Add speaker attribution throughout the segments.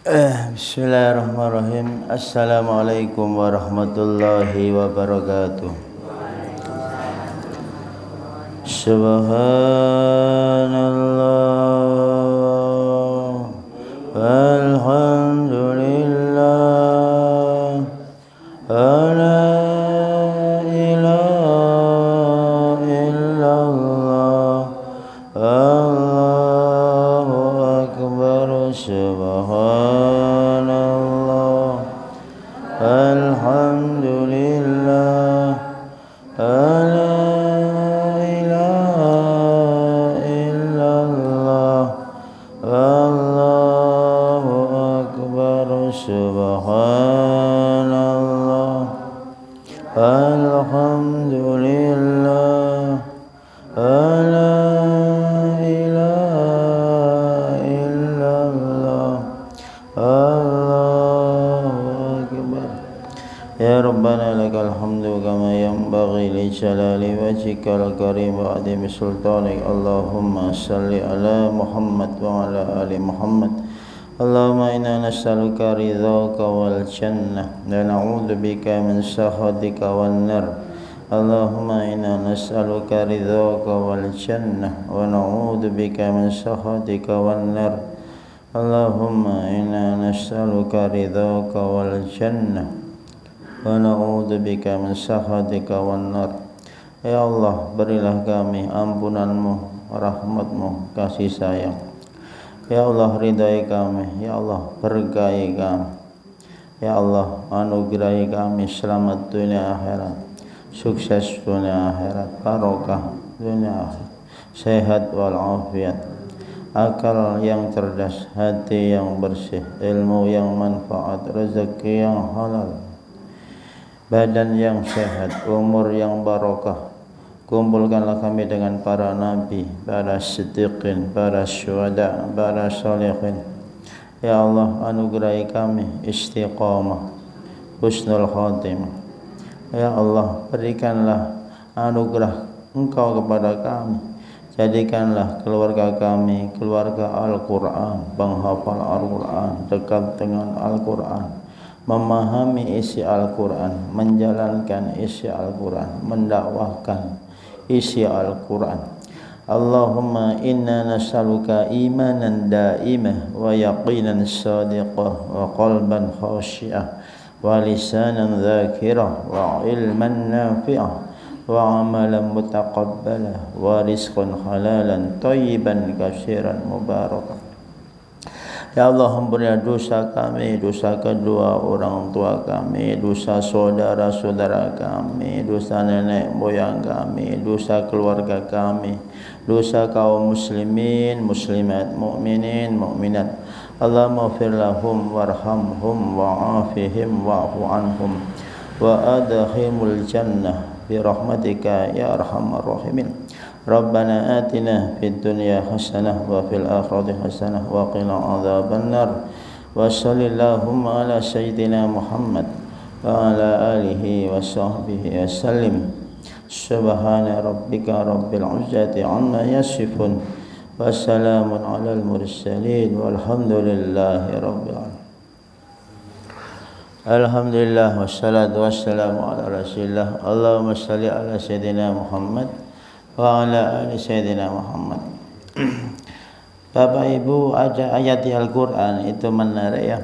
Speaker 1: Bismillahirrahmanirrahim. Assalamualaikum warahmatullahi wabarakatuh. Subhanallah walhamdulillah wa la ilaha illallah Allahu akbar. Subhanallah alhamdulillah la ilaha illallah Allahu akbar. Subhanallah alhamdulillah la ilaha illallah Allahu akbar. Ya Rabbana lakal hamdu kama yanbaghi li jalali wajhikal karim wa adimi sultanik. Allahumma salli ala Muhammad wa ala ali Muhammad. Allahumma inna nas'aluka ridhaka wal jannah wa na'udzubika min sakhatika wan nar. Allahumma inna nas'aluka ridhaka wal jannah wa na'udzubika min sakhatika wan nar. Allahumma inna nas'aluka ridhaka wal jannah wa na'udzubika min sakhatika wan nar. Ya Allah, berilah kami ampunanmu, rahmatmu, kasih sayang. Ya Allah, ridai kami. Ya Allah, berkahi kami. Ya Allah, anugerahi kami selamat dunia akhirat, sukses dunia akhirat, barokah dunia akhirat, sehat walafiat, akal yang cerdas, hati yang bersih, ilmu yang manfaat, rezeki yang halal, badan yang sehat, umur yang barokah. Kumpulkanlah kami dengan para nabi, para siddiqin, para syuhada, para sholihin. Ya Allah, anugerahi kami istiqamah, husnul khatimah. Ya Allah, berikanlah anugerah Engkau kepada kami. Jadikanlah keluarga kami keluarga Al-Quran, penghafal Al-Quran, dekat dengan Al-Quran, memahami isi Al-Quran, menjalankan isi Al-Quran, mendakwahkan isi Al-Quran. Allahumma inna nas'aluka imanan da'imah wa yaqinan sadiqah wa qalban khashi'ah wa lisanan dhakirah wa ilman nafi'ah wa amalan mutaqabbalah wa rizqan halalan tayyiban katsiran mubarakan. Ya Allah, ampunilah dosa kami, dosa kedua orang tua kami, dosa saudara-saudara kami, dosa nenek moyang kami, dosa keluarga kami, dosa kaum muslimin, muslimat, mukminin, mukminat. Allahumma ighfir lahum warhamhum wa'afihim wa'fu anhum wa adkhilhumul jannah bi rahmatika ya arhamar rahimin. Rabbana atina fid dunya hasanah wa fil akhirati hasanah wa qina adzaban nar. Wa sallallahu ala sayyidina Muhammad wa ala alihi wa sahbihi wasallim. Subhana rabbika rabbil izzati amma yasifun wa salamun alal mursalin walhamdulillahi rabbil alamin. Alhamdulillah wassalatu wassalamu ala rasulillah. Allahumma salli ala sayyidina Muhammad wa ala ali sayyidina Muhammad. Bapak Ibu, ada ayat di Al-Quran itu menarik ya.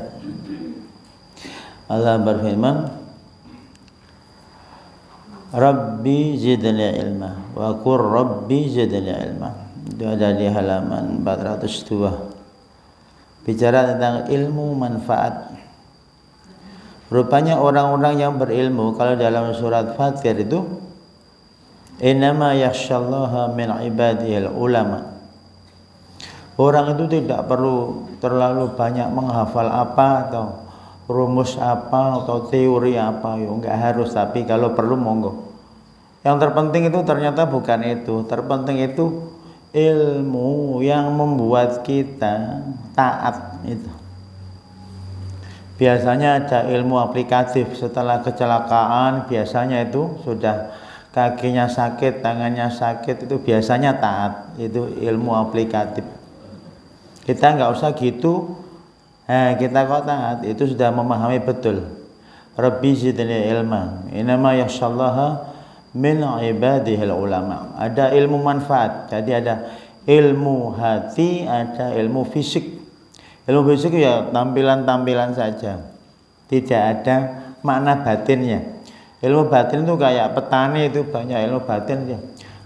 Speaker 1: Allah berfirman, Rabbi zidni ilma wa qur Rabbi zidni ilma. Itu ada di halaman 402. Bicara tentang ilmu manfaat. Rupanya orang-orang yang berilmu, kalau dalam surat Fatir itu innama yakhsyallaha min ibadihil ulama. Orang itu tidak perlu terlalu banyak menghafal apa atau rumus apa atau teori apa, ya enggak harus, tapi kalau perlu monggo. Yang terpenting itu ternyata bukan itu. Terpenting itu ilmu yang membuat kita taat itu. Biasanya ada ilmu aplikatif setelah kecelakaan, biasanya itu sudah kakinya sakit, tangannya sakit, itu biasanya taat, itu ilmu aplikatif. Kita nggak usah gitu, Kita kok taat itu sudah memahami betul. Rabbi zidni ilma. Innama yakhshallaha min ibadihil ulama. Ada ilmu manfaat. Jadi ada ilmu hati, ada ilmu fisik. Ilmu fisik ya tampilan-tampilan saja. Tidak ada makna batinnya. Ilmu batin itu kayak petani, itu banyak ilmu batin ya.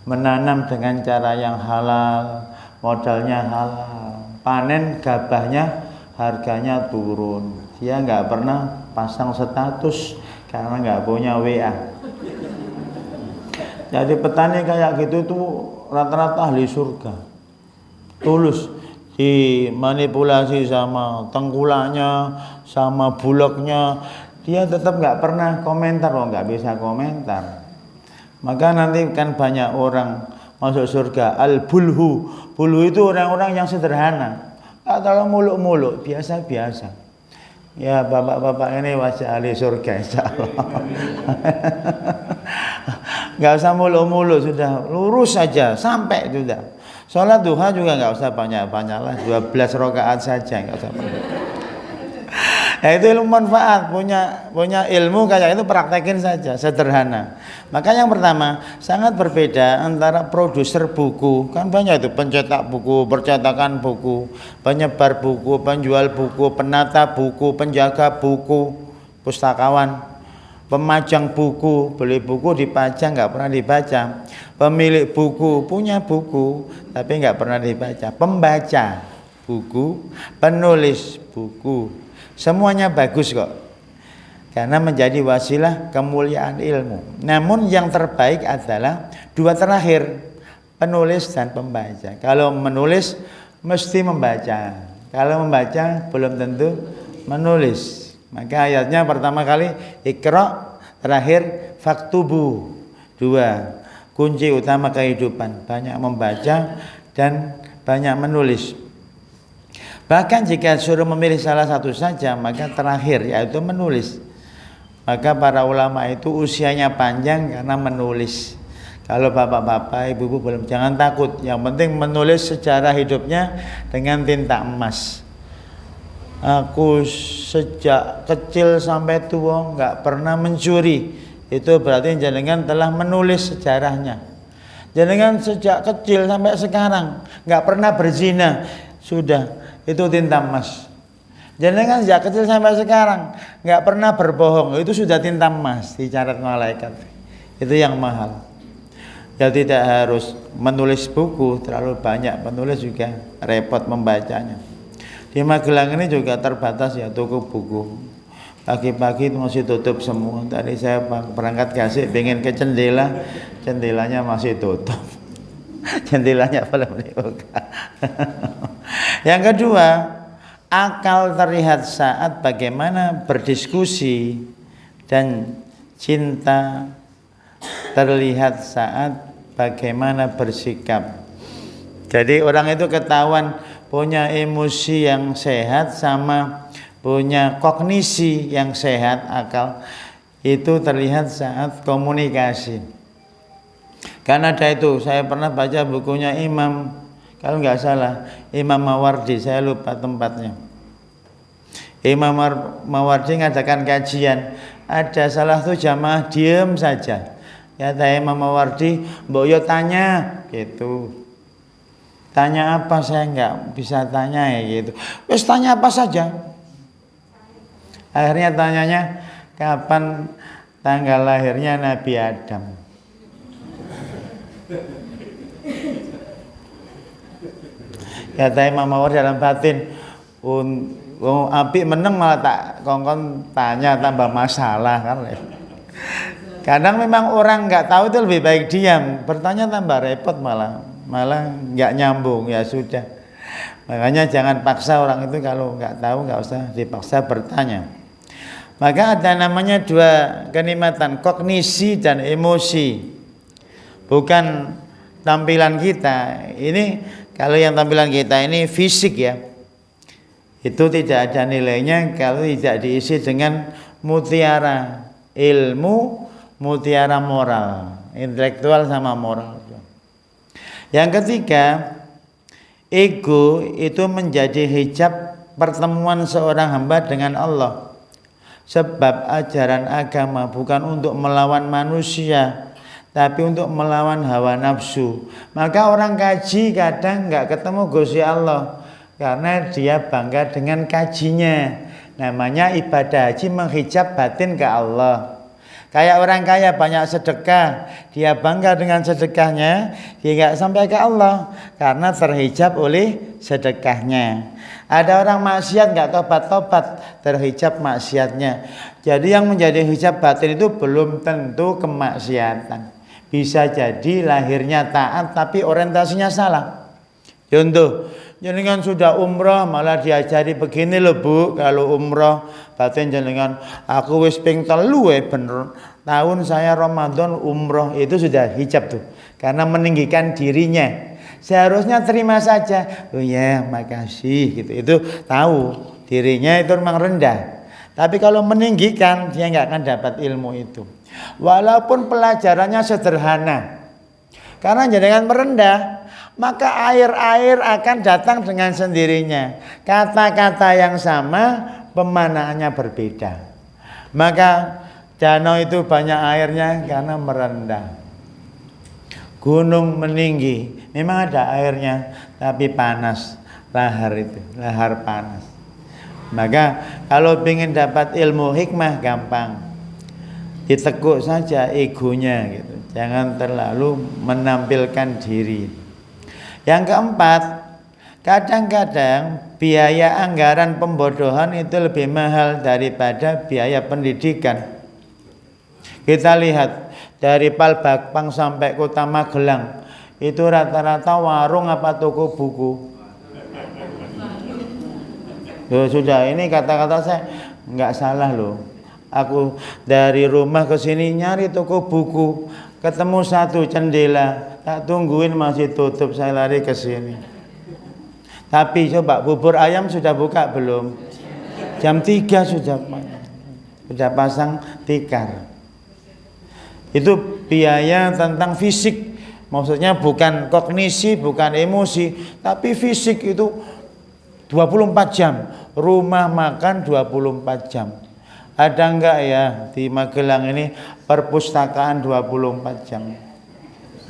Speaker 1: Menanam dengan cara yang halal, modalnya halal. Panen gabahnya harganya turun. Dia nggak pernah pasang status karena nggak punya WA. Jadi petani kayak gitu tuh rata-rata ahli surga. Tulus, dimanipulasi sama tengkulaknya, sama bulognya. Dia tetap nggak pernah komentar, nggak bisa komentar. Maka nanti kan banyak orang masuk surga. Al-bulhu, bulhu itu orang-orang yang sederhana, nggak terlalu muluk-muluk, biasa-biasa. Ya bapak-bapak ini wajah ahli surga, insyaallah. Nggak usah muluk-muluk, sudah lurus saja sampai sudah. Sholat duha juga nggak usah banyak-banyak lah, 12 rakaat saja, nggak usah banyak. Nah, itu ilmu manfaat, punya ilmu kayak itu praktekin saja, sederhana. Maka yang pertama sangat berbeda antara produser buku, kan banyak itu pencetak buku, percetakan buku, penyebar buku, penjual buku, penata buku, penjaga buku, pustakawan, pemajang buku, beli buku dipajang nggak pernah dibaca, pemilik buku punya buku tapi nggak pernah dibaca, pembaca buku, penulis buku. Semuanya bagus kok, karena menjadi wasilah kemuliaan ilmu. Namun yang terbaik adalah dua terakhir, penulis dan pembaca. Kalau menulis mesti membaca, kalau membaca belum tentu menulis. Maka ayatnya pertama kali Iqra, terakhir faktubu. Dua kunci utama kehidupan, banyak membaca dan banyak menulis. Bahkan jika suruh memilih salah satu saja, maka terakhir yaitu menulis. Maka para ulama itu usianya panjang karena menulis. Kalau bapak-bapak, ibu-ibu belum, jangan takut. Yang penting menulis sejarah hidupnya dengan tinta emas. Aku sejak kecil sampai tua nggak pernah mencuri. Itu berarti jenengan telah menulis sejarahnya. Jenengan sejak kecil sampai sekarang nggak pernah berzina, sudah. Itu tinta emas. Jenengan sejak kecil sampai sekarang nggak pernah berbohong, itu sudah tinta emas, dicatat malaikat. Itu yang mahal. Ya tidak harus menulis buku terlalu banyak, penulis juga repot membacanya. Di Magelang ini juga terbatas ya toko buku. Pagi-pagi itu masih tutup semua. Tadi saya berangkat Gasik pengen ke jendela, jendelanya masih tutup. Jendelanya belum dibuka. Yang kedua, akal terlihat saat bagaimana berdiskusi, dan cinta terlihat saat bagaimana bersikap. Jadi orang itu ketahuan punya emosi yang sehat sama punya kognisi yang sehat, akal itu terlihat saat komunikasi. Karena ada itu, saya pernah baca bukunya Imam, kalau nggak salah Imam Mawardi, saya lupa tempatnya. Imam Mawardi ngadakan kajian, ada salah satu jamaah diem saja. Kata Imam Mawardi, mbok yo tanya gitu. Tanya apa, saya nggak bisa tanya ya gitu. Wes tanya apa saja. Akhirnya tanyanya, kapan tanggal lahirnya Nabi Adam? Kata Imam Mawardi dalam batin, api meneng malah tak kongkon tanya, tambah masalah kan. Kadang memang orang nggak tahu itu lebih baik diam, bertanya tambah repot, malah nggak nyambung, ya sudah. Makanya jangan paksa orang itu, kalau nggak tahu nggak usah dipaksa bertanya. Maka ada namanya dua kenikmatan, kognisi dan emosi. Bukan tampilan kita. Ini kalau yang tampilan kita ini fisik ya, itu tidak ada nilainya kalau tidak diisi dengan mutiara ilmu, mutiara moral, intelektual sama moral. Yang ketiga, ego itu menjadi hijab
Speaker 2: pertemuan seorang hamba dengan Allah. Sebab ajaran agama bukan untuk melawan manusia, tapi untuk melawan hawa nafsu. Maka orang kaji kadang nggak ketemu Gusti Allah karena dia bangga dengan kajinya. Namanya ibadah haji menghijab batin ke Allah. Kayak orang kaya banyak sedekah, dia bangga dengan sedekahnya, dia nggak sampai ke Allah karena terhijab oleh sedekahnya. Ada orang maksiat nggak tobat-tobat, terhijab maksiatnya. Jadi yang menjadi hijab batin itu belum tentu kemaksiatan. Bisa jadi lahirnya taat tapi orientasinya salah. Contoh, jenengan sudah umroh malah diajari begini loh Bu, kalau umroh batin jenengan aku wis ping 3 bener. Tahun saya Ramadan umroh itu sudah hijab tuh. Karena meninggikan dirinya. Seharusnya terima saja. Oh ya, makasih gitu. Itu tahu dirinya itu memang rendah. Tapi kalau meninggikan dia nggak akan dapat ilmu itu. Walaupun pelajarannya sederhana. Karena jenengan merendah, maka air-air akan datang dengan sendirinya. Kata-kata yang sama, pemaknaannya berbeda. Maka danau itu banyak airnya karena merendah. Gunung meninggi, memang ada airnya, tapi panas. Lahar itu, lahar panas. Maka kalau ingin dapat ilmu hikmah gampang. Ditekuk saja egonya gitu. Jangan terlalu menampilkan diri. Yang keempat, kadang-kadang biaya anggaran pembodohan itu lebih mahal daripada biaya pendidikan. Kita lihat dari Palbakpang sampai Kota Magelang itu rata-rata warung apa toko buku. Loh, sudah ini kata-kata saya nggak salah loh. Aku dari rumah ke sini nyari toko buku, ketemu satu jendela, tak tungguin masih tutup, saya lari ke sini. Tapi coba bubur ayam sudah buka belum? Jam 3 sudah pasang tikar. Itu biaya tentang fisik, maksudnya bukan kognisi, bukan emosi, tapi fisik itu 24 jam, rumah makan 24 jam. Ada enggak ya di Magelang ini perpustakaan 24 jam?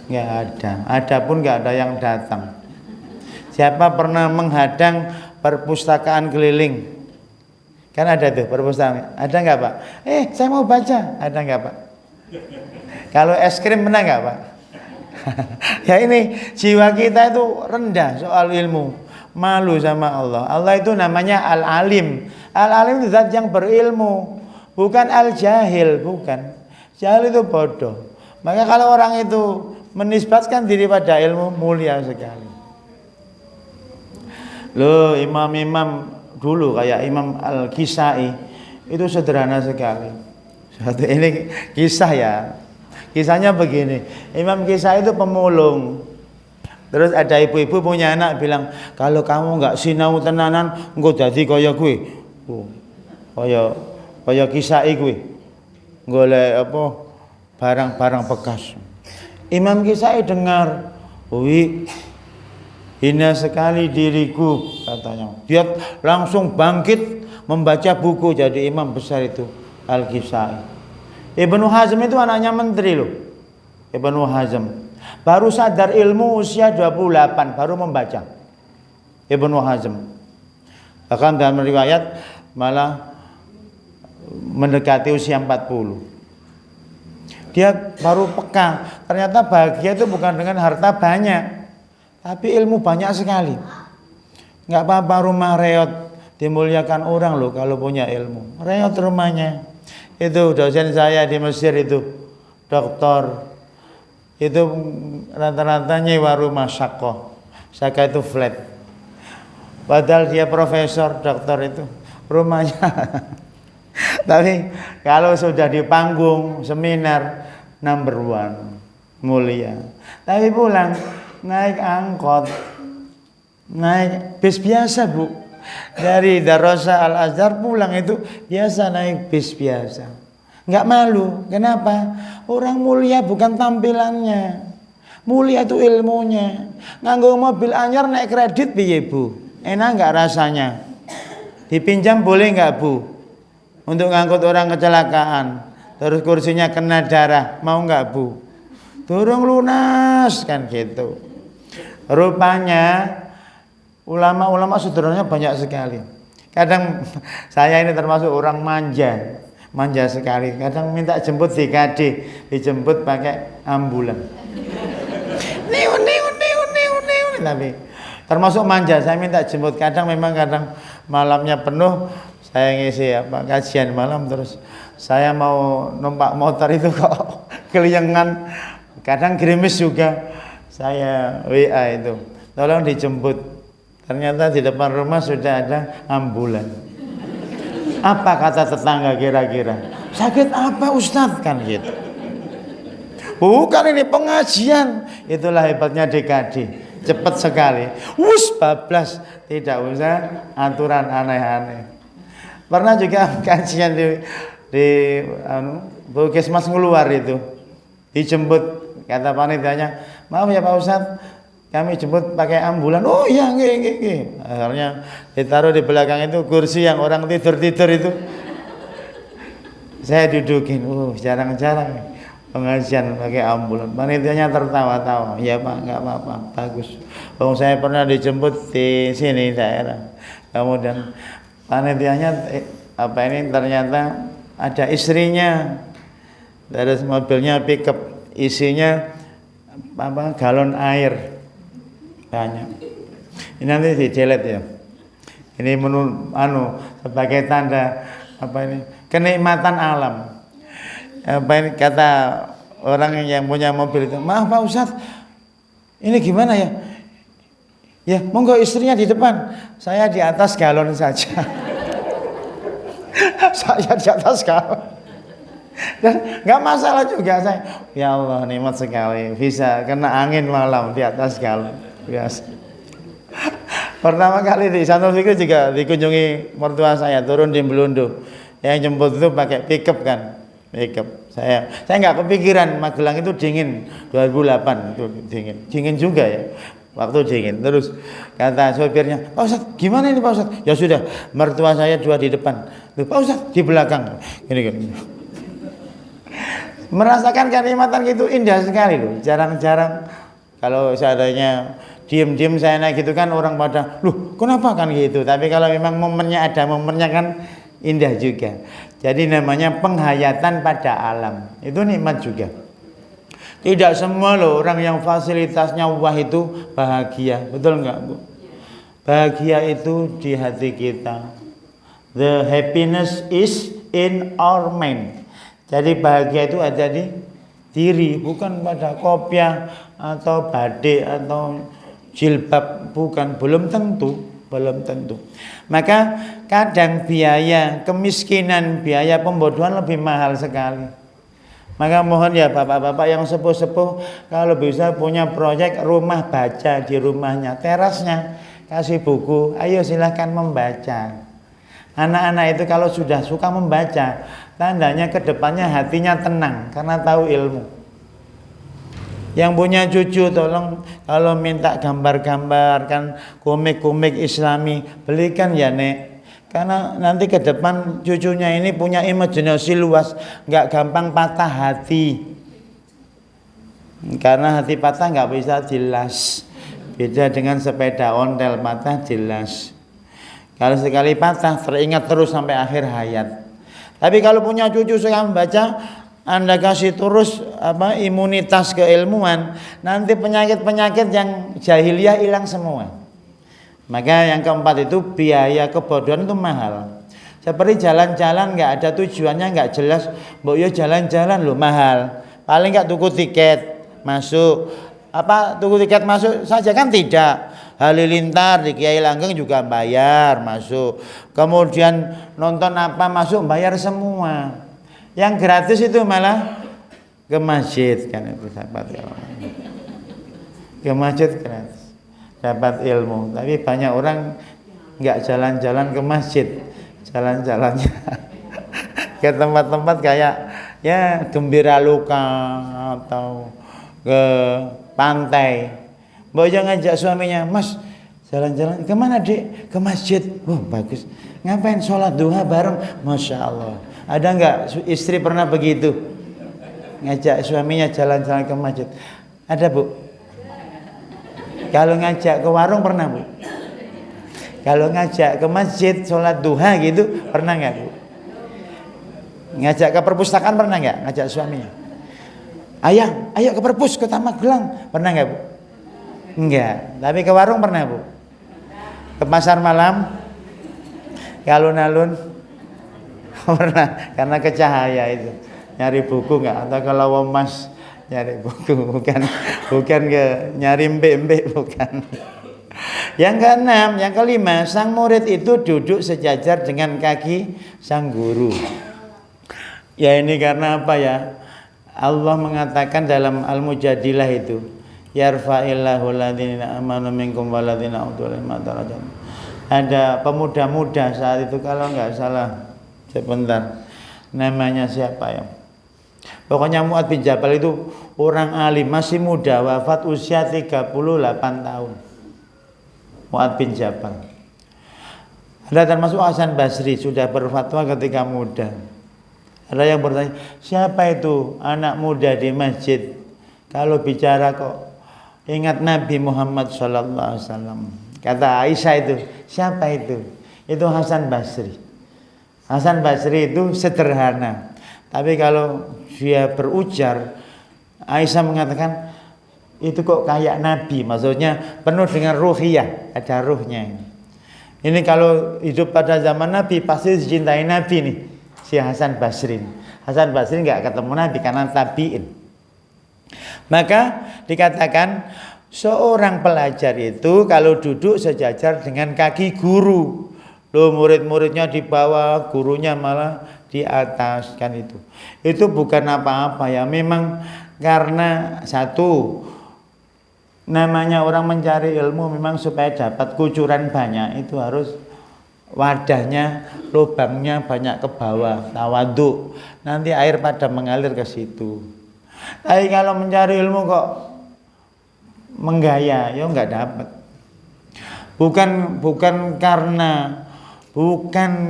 Speaker 2: Enggak ada. Ada pun enggak ada yang datang. Siapa pernah menghadang perpustakaan keliling? Kan ada tuh perpustakaan. Ada enggak Pak? Saya mau baca. Ada enggak Pak? Kalau es krim pernah enggak Pak? Ya ini jiwa kita itu rendah soal ilmu. Malu sama Allah. Allah itu namanya Al-Alim. Al-Alim itu zat yang berilmu, bukan Al-Jahil, bukan. Jahil itu bodoh. Maka kalau orang itu menisbatkan diri pada ilmu, mulia sekali. Loh, imam-imam dulu kayak Imam Al-Kisai itu sederhana sekali. Satu ini kisah ya. Kisahnya begini, Imam Kisai itu pemulung. Terus ada ibu-ibu punya anak bilang, kalau kamu nggak sinau tenanan, engko dadi kaya kuwi. Kaya Kisai kuwi. Golek apa barang-barang bekas. Imam Kisai dengar, "Wih, hina sekali diriku," katanya. Dia langsung bangkit membaca buku jadi imam besar itu Al-Kisai. Ibnu Hazm itu anaknya menteri loh. Ibnu Hazm baru sadar ilmu usia 28, baru membaca. Ibnu Hazm. Bahkan dalam riwayat malah mendekati usia 40. Dia baru peka, ternyata bahagia itu bukan dengan harta banyak, tapi ilmu banyak sekali. Enggak apa-apa rumah reot, dimuliakan orang loh kalau punya ilmu. Reot rumahnya. Itu dosen saya di Mesir itu, doktor. Itu rata-rata nyewa rumah Saka itu flat. Padahal dia profesor, doktor itu rumahnya. Tapi kalau sudah di panggung seminar number 1, mulia. Tapi pulang naik angkot, naik bis biasa Bu. Dari Darasa Al-Azhar pulang itu biasa naik bis biasa. Enggak malu. Kenapa? Orang mulia bukan tampilannya. Mulia itu ilmunya. Nganggo mobil anyar naik kredit piye Bu? Enak enggak rasanya? Dipinjam boleh nggak Bu? Untuk ngangkut orang kecelakaan, terus kursinya kena darah, mau nggak Bu? Durung lunas kan gitu. Rupanya ulama-ulama sederhananya banyak sekali. Kadang saya ini termasuk orang manja sekali. Kadang minta jemput di KD, dijemput pakai ambulan. Tapi termasuk manja, saya minta jemput. Kadang malamnya penuh, saya ngisi kajian malam, terus saya mau numpak motor itu kok keliengan. Kadang gerimis juga, saya WA itu, tolong dijemput. Ternyata di depan rumah sudah ada ambulan. Apa kata tetangga kira-kira? Sakit apa Ustadz kan gitu? Bukan, ini pengajian. Itulah hebatnya DKD, cepat sekali. Bablas, tidak usah aturan aneh-aneh. Pernah juga kajian di Puskesmas Ngeluar itu, dijemput, kata panitianya, maaf ya Pak Ustadz, kami jemput pakai ambulan. Oh iya, nggih. Akhirnya ditaruh di belakang itu kursi yang orang tidur itu. Saya dudukin. Jarang-jarang pengajian pakai ambulan. Panitianya tertawa-tawa. Ya Pak, nggak apa-apa, bagus. Saya pernah dijemput di sini daerah. Kemudian panitianya ternyata ada istrinya. Terus mobilnya pickup, isinya galon air. Banyak. Ini nanti di-delete ya. Ini sebagai tanda kenikmatan alam. Kata orang yang punya mobil itu, maaf Pak Ustadz, ini gimana ya? Ya monggo istrinya di depan, saya di atas galon saja. Saya di atas galon. Dan nggak masalah juga saya. Ya Allah, nikmat sekali, bisa kena angin malam di atas galon. Biasa. Pertama kali di Sanul Fikri juga dikunjungi mertua saya, turun di Belundu. Yang jemput itu pakai pickup kan, pickup. Saya nggak kepikiran Magelang itu dingin, 2008 itu dingin juga ya, waktu dingin. Terus kata sopirnya, Pak Ustadz gimana ini Pak Ustadz? Ya sudah, mertua saya 2 di depan, Pak Ustadz di belakang. Gini. Merasakan kenikmatan gitu indah sekali loh. Jarang-jarang kalau seandainya diem-diem saya naik gitu kan orang pada, loh kenapa kan gitu. Tapi kalau memang momennya kan indah juga. Jadi namanya penghayatan pada alam, itu nikmat juga. Tidak semua loh orang yang fasilitasnya wah itu bahagia, betul enggak Bu? Bahagia itu di hati kita. The happiness is in our mind. Jadi bahagia itu ada di diri, bukan pada kopiah atau badik atau jilbab, bukan, belum tentu. Maka kadang biaya kemiskinan, biaya pembodohan lebih mahal sekali. Maka mohon ya bapak-bapak yang sepuh-sepuh, kalau bisa punya proyek rumah baca di rumahnya, terasnya kasih buku, ayo silahkan membaca. Anak-anak itu kalau sudah suka membaca, tandanya kedepannya hatinya tenang karena tahu ilmu. Yang punya cucu tolong kalau minta gambar-gambar kan komik-komik Islami, belikan ya Nek. Karena nanti ke depan cucunya ini punya imajinasi luas, nggak gampang patah hati. Karena hati patah nggak bisa jelas. Beda dengan sepeda ontel, patah jelas. Kalau sekali patah teringat terus sampai akhir hayat. Tapi kalau punya cucu suka membaca, Anda kasih terus imunitas keilmuan, nanti penyakit-penyakit yang jahiliyah hilang semua. Maka yang keempat itu biaya kebodohan itu mahal. Seperti jalan-jalan nggak ada tujuannya, nggak jelas, mbok yo jalan-jalan loh mahal. Paling nggak tuku tiket masuk. Tuku tiket masuk saja kan tidak. Halilintar di Kiai Langgeng juga bayar masuk. Kemudian nonton apa masuk bayar semua. Yang gratis itu malah ke masjid kan itu dapat ilmu. Ke masjid gratis dapat ilmu. Tapi banyak orang nggak jalan-jalan ke masjid, jalan-jalannya ke tempat-tempat kayak ya Gembira Luka atau ke pantai. Mbak jangan ngajak suaminya, Mas Jalan-jalan, kemana Dek? Ke masjid. Wah bagus. Ngapain? Sholat duha bareng. Masya Allah. Ada nggak istri pernah begitu? Ngajak suaminya jalan-jalan ke masjid. Ada Bu? Kalau ngajak ke warung pernah Bu? Kalau ngajak ke masjid sholat duha gitu pernah nggak Bu? Ngajak ke perpustakaan pernah nggak? Ngajak suaminya. Ayah, ayo ke perpus, ke Taman Gelang. Pernah nggak Bu? Enggak. Tapi ke warung pernah Bu? Ke pasar malam? Ke alun-alun? Pernah, karena ke Cahaya itu. Nyari buku nggak? Atau kalau Mas nyari buku, bukan ke nyari mbek-mbek, bukan. Yang keenam, yang kelima, sang murid itu duduk sejajar dengan kaki sang guru. Ya ini karena apa ya? Allah mengatakan dalam Al-Mujadilah itu, yarfa'illahu alladziina aamanu minkum walladzina utul ilma darajat. Ada pemuda-muda saat itu kalau nggak salah, sebentar, namanya siapa ya? Pokoknya Mu'adz bin Jabal itu orang alim, masih muda, wafat usia 38 tahun. Mu'adz bin Jabal. Ada termasuk Hasan Basri, sudah berfatwa ketika muda. Ada yang bertanya, siapa itu anak muda di masjid? Kalau bicara kok ingat Nabi Muhammad SAW. Kata Aisyah itu, siapa itu? Itu Hasan Basri. Hasan Basri itu sederhana. Tapi kalau dia berujar, Aisyah mengatakan, itu kok kayak Nabi. Maksudnya penuh dengan ruhiyah, ada ruhnya. Ini kalau hidup pada zaman Nabi, pasti dicintai Nabi nih. Si Hasan Basri. Hasan Basri nggak ketemu Nabi karena tabiin. Maka dikatakan seorang pelajar itu kalau duduk sejajar dengan kaki guru, loh murid-muridnya di bawah, gurunya malah di atas, kan itu. Itu bukan apa-apa ya, memang karena satu, namanya orang mencari ilmu memang supaya dapat kucuran banyak itu harus wadahnya, lubangnya banyak ke bawah, tawaduk. Nanti air pada mengalir ke situ. Tapi kalau mencari ilmu kok menggaya, ya nggak dapat. Bukan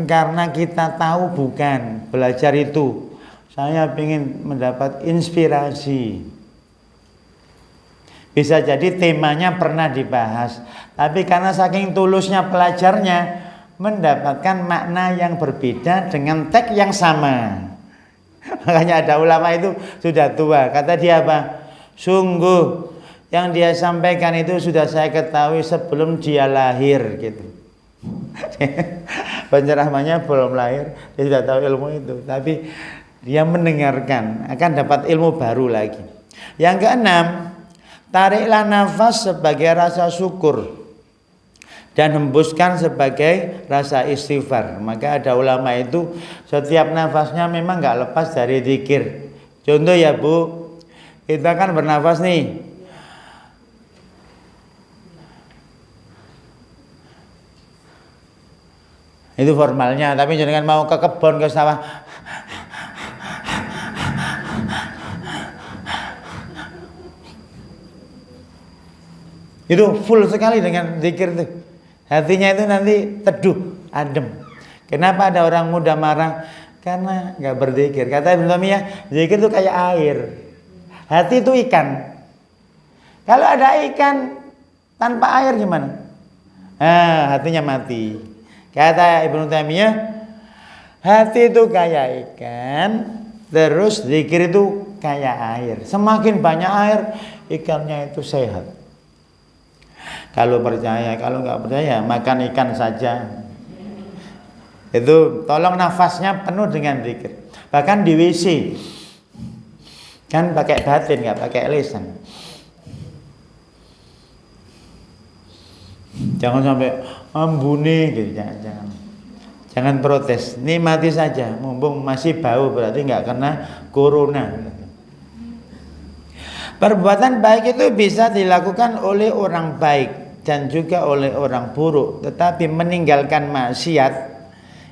Speaker 2: karena kita tahu, bukan belajar itu. Saya ingin mendapat inspirasi. Bisa jadi temanya pernah dibahas, tapi karena saking tulusnya pelajarnya mendapatkan makna yang berbeda dengan teks yang sama. Makanya ada ulama itu sudah tua, kata dia apa? Sungguh yang dia sampaikan itu sudah saya ketahui sebelum dia lahir gitu. Penceramahnya belum lahir, dia sudah tahu ilmu itu, tapi dia mendengarkan akan dapat ilmu baru lagi. Yang keenam, tariklah nafas sebagai rasa syukur dan hembuskan sebagai rasa istighfar. Maka ada ulama itu setiap nafasnya memang nggak lepas dari zikir. Contoh ya Bu, kita kan bernafas nih. Itu formalnya, tapi jangan mau ke kebun, ke sawah. Itu full sekali dengan zikir itu. Hatinya itu nanti teduh, adem. Kenapa ada orang muda marah? Karena nggak berzikir. Kata Ibnu Taimiyah, zikir itu kayak air. Hati itu ikan. Kalau ada ikan tanpa air gimana? Hatinya mati. Kata Ibnu Taimiyah, hati itu kayak ikan, terus zikir itu kayak air. Semakin banyak air, ikannya itu sehat. Kalau percaya, kalau nggak percaya makan ikan saja. Itu tolong nafasnya penuh dengan zikir. Bahkan di WC kan pakai batin, nggak pakai lisan. Jangan sampai ambune gitu, jangan protes. Nikmati saja, mumpung masih bau berarti nggak kena corona. Perbuatan baik itu bisa dilakukan oleh orang baik dan juga oleh orang buruk, tetapi meninggalkan maksiat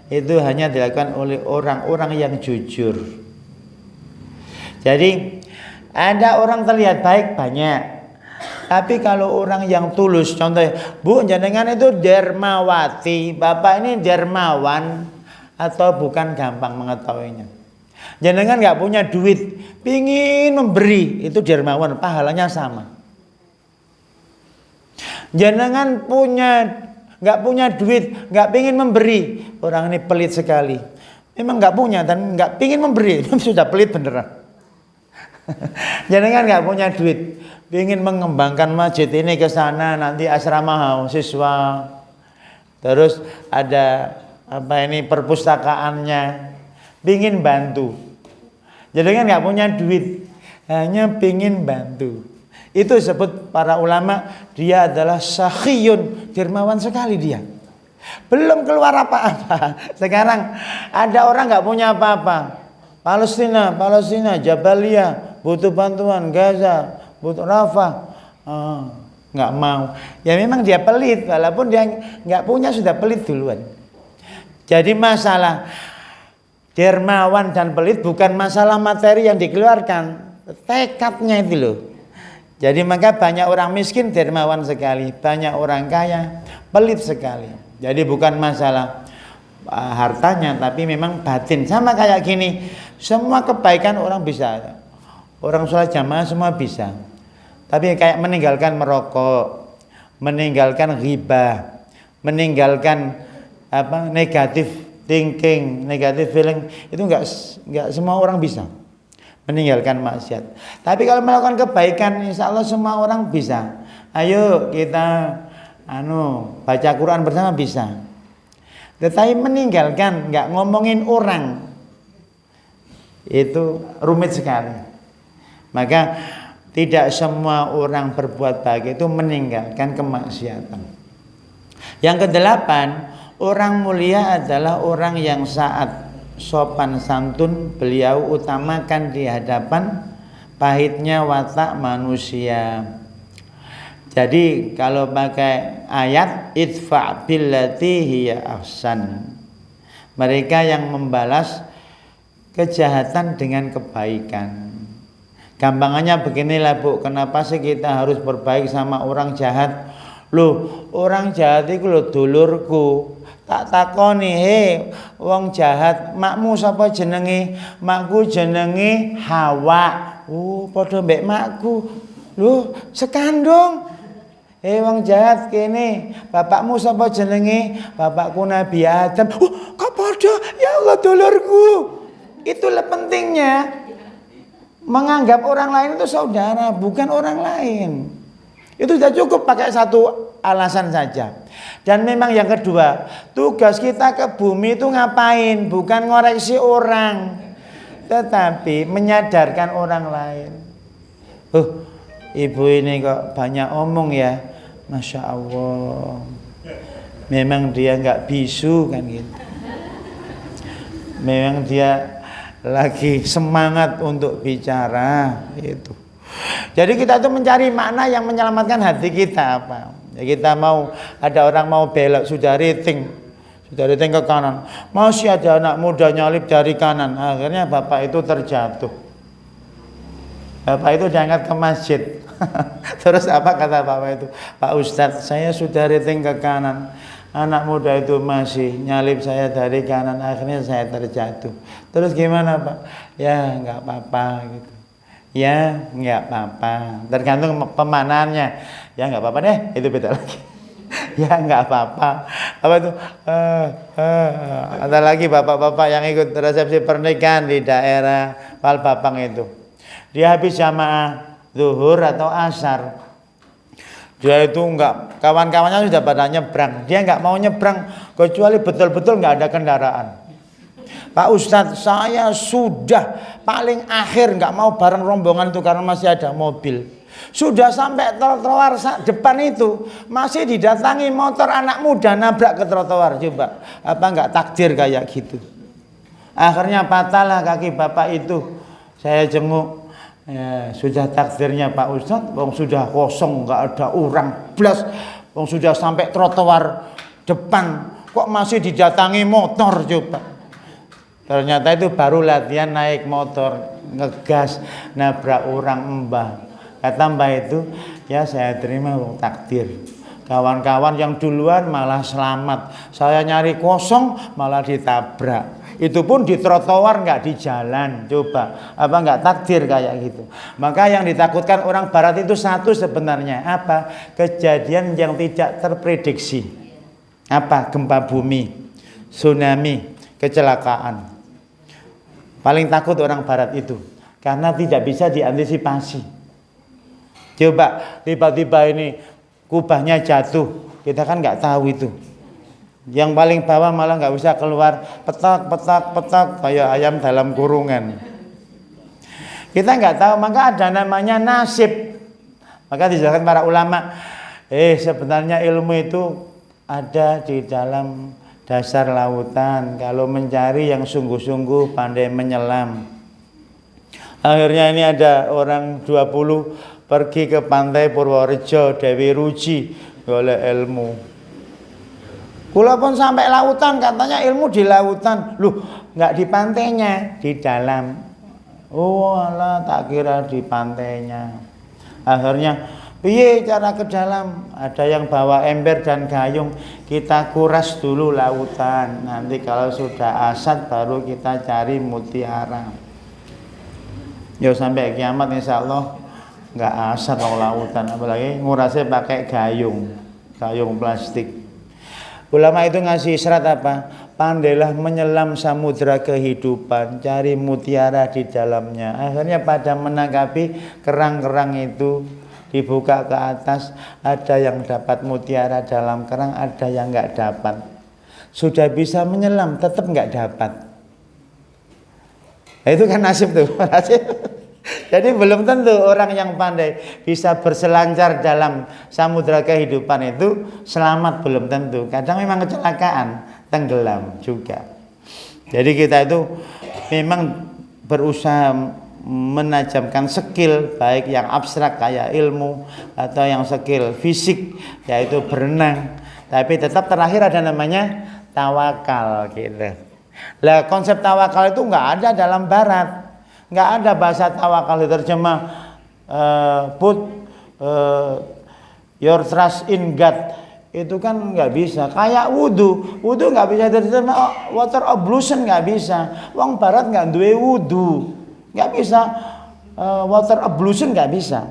Speaker 2: itu hanya dilakukan oleh orang-orang yang jujur. Jadi ada orang terlihat baik banyak, Tapi kalau orang yang tulus, contohnya, Bu, jenengan itu dermawati, Bapak ini dermawan atau bukan, gampang mengetahuinya. Jenengan nggak punya duit, pingin memberi, itu dermawan, pahalanya sama. Jenengan nggak punya duit, nggak pingin memberi, orang ini pelit sekali. Memang nggak punya dan nggak pingin memberi, sudah pelit beneran. Jenengan nggak punya duit, pingin mengembangkan masjid ini ke sana, nanti asrama siswa, terus ada perpustakaannya, pingin bantu. Jenengan nggak punya duit, hanya pingin bantu. Itu disebut para ulama, dia adalah sakhiyun, dermawan sekali dia. Belum keluar apa-apa. Sekarang ada orang nggak punya apa-apa. Palestina, Jabalia, butuh bantuan, Gaza, butuh Rafah. Nggak mau. Ya memang dia pelit, walaupun dia nggak punya sudah pelit duluan. Jadi masalah dermawan dan pelit bukan masalah materi yang dikeluarkan, tekadnya itu loh. Jadi maka banyak orang miskin dermawan sekali, banyak orang kaya pelit sekali. Jadi bukan masalah hartanya, tapi memang batin. Sama kayak gini, semua kebaikan orang bisa. Orang sholat jamaah semua bisa. Tapi kayak meninggalkan merokok, meninggalkan ghibah, meninggalkan negatif thinking, negatif feeling, itu enggak semua orang bisa. Meninggalkan maksiat. Tapi kalau melakukan kebaikan, insya Allah semua orang bisa. Ayo kita baca Quran bersama bisa. Tetapi meninggalkan, nggak ngomongin orang, itu rumit sekali. Maka tidak semua orang berbuat baik itu meninggalkan kemaksiatan. Yang kedelapan, orang mulia adalah orang yang saat sopan santun, beliau utamakan di hadapan pahitnya watak manusia. Jadi kalau pakai ayat idfa billati hiya ahsan, mereka yang membalas kejahatan dengan kebaikan. Gampangannya beginilah Bu, kenapa sih kita harus berbaik sama orang jahat? Loh, orang jahat itu loh dulurku. Tak takoni, wong jahat, makmu sapa jenenge? Makku jenenge Hawa. Padha mbek makku. Loh, sekandung. Wong jahat kene, bapakmu sapa jenenge? Bapakku Nabi Adam. Kok padha? Ya Allah dulurku. Itulah pentingnya menganggap orang lain itu saudara, bukan orang lain. Itu sudah cukup pakai satu alasan saja. Dan memang yang kedua, tugas kita ke bumi itu ngapain? Bukan ngoreksi orang, tetapi menyadarkan orang lain. Ibu ini kok banyak omong ya, Masya Allah. Memang dia nggak bisu kan gitu. Memang dia lagi semangat untuk bicara itu. Jadi kita tuh mencari makna yang menyelamatkan hati kita apa? Ya kita mau, ada orang mau belok sudah riting ke kanan, masih ada anak muda nyalip dari kanan, akhirnya bapak itu terjatuh. Bapak itu diangkat ke masjid. Terus apa kata bapak itu? Pak Ustadz, saya sudah riting ke kanan, anak muda itu masih nyalip saya dari kanan, akhirnya saya terjatuh. Terus gimana Pak? Ya nggak apa-apa gitu. Ya nggak apa-apa, tergantung pemaknaannya. Ya nggak apa-apa deh, itu beda lagi. Ya nggak apa-apa. Apa itu? Ada lagi bapak-bapak yang ikut resepsi pernikahan di daerah Palbapang itu. Dia habis jamaah zuhur atau asar. Dia itu nggak, kawan-kawannya sudah pada nyebrang. Dia nggak mau nyebrang kecuali betul-betul nggak ada kendaraan. Pak Ustadz, saya sudah paling akhir nggak mau bareng rombongan itu karena masih ada mobil. Sudah sampai trotoar depan itu masih didatangi motor anak muda nabrak ke trotoar. Coba apa nggak takdir kayak gitu? Akhirnya patahlah kaki bapak itu. Saya jenguk. Ya, sudah takdirnya Pak Ustadz. Wong sudah kosong nggak ada orang blas. Wong sudah sampai trotoar depan kok masih didatangi motor coba. Ternyata itu baru latihan naik motor, ngegas, nabrak orang mbah. Kata Mbah itu, ya saya terima takdir. Kawan-kawan yang duluan malah selamat. Saya nyari kosong malah ditabrak. Itu pun di trotoar, nggak di jalan. Coba, apa nggak takdir kayak gitu? Maka yang ditakutkan orang barat itu satu sebenarnya. Apa? Kejadian yang tidak terprediksi. Apa? Gempa bumi, tsunami, kecelakaan. Paling takut orang barat itu. Karena tidak bisa diantisipasi. Coba, tiba-tiba ini kubahnya jatuh, kita kan nggak tahu itu. Yang paling bawah malah nggak bisa keluar, petak kayak ayam dalam kurungan. Kita nggak tahu, maka ada namanya nasib. Maka dijelaskan para ulama, sebenarnya ilmu itu ada di dalam dasar lautan. Kalau mencari yang sungguh-sungguh pandai menyelam. Akhirnya ini ada orang 20 pergi ke pantai Purworejo, Dewi Ruji, golek ilmu. Kula pun sampai lautan, katanya ilmu di lautan. Loh, nggak di pantainya, di dalam. Oh alah, tak kira di pantainya. Akhirnya, piye cara ke dalam? Ada yang bawa ember dan gayung. Kita kuras dulu lautan. Nanti kalau sudah asat baru kita cari mutiara. Ya sampai kiamat insya Allah nggak asat kalau lautan, apalagi ngurasnya pakai gayung plastik. Ulama itu ngasih isyarat apa? Pandailah menyelam samudra kehidupan, cari mutiara di dalamnya. Akhirnya pada menangkapi kerang-kerang itu dibuka ke atas, ada yang dapat mutiara dalam kerang, ada yang nggak dapat. Sudah bisa menyelam, tetap nggak dapat. Nah, itu kan nasib tuh. Jadi belum tentu orang yang pandai bisa berselancar dalam samudra kehidupan itu selamat, belum tentu. Kadang memang kecelakaan, tenggelam juga. Jadi kita itu memang berusaha menajamkan skill, baik yang abstrak kayak ilmu atau yang skill fisik yaitu berenang. Tapi tetap terakhir ada namanya tawakal gitu. Lah konsep tawakal itu nggak ada dalam barat. Nggak ada bahasa tawakal diterjemah put your trust in God, itu kan nggak bisa. Kayak wudhu nggak bisa diterjemah water ablution, nggak bisa. Wong barat nggak duwe wudhu, nggak bisa. Water ablution nggak bisa.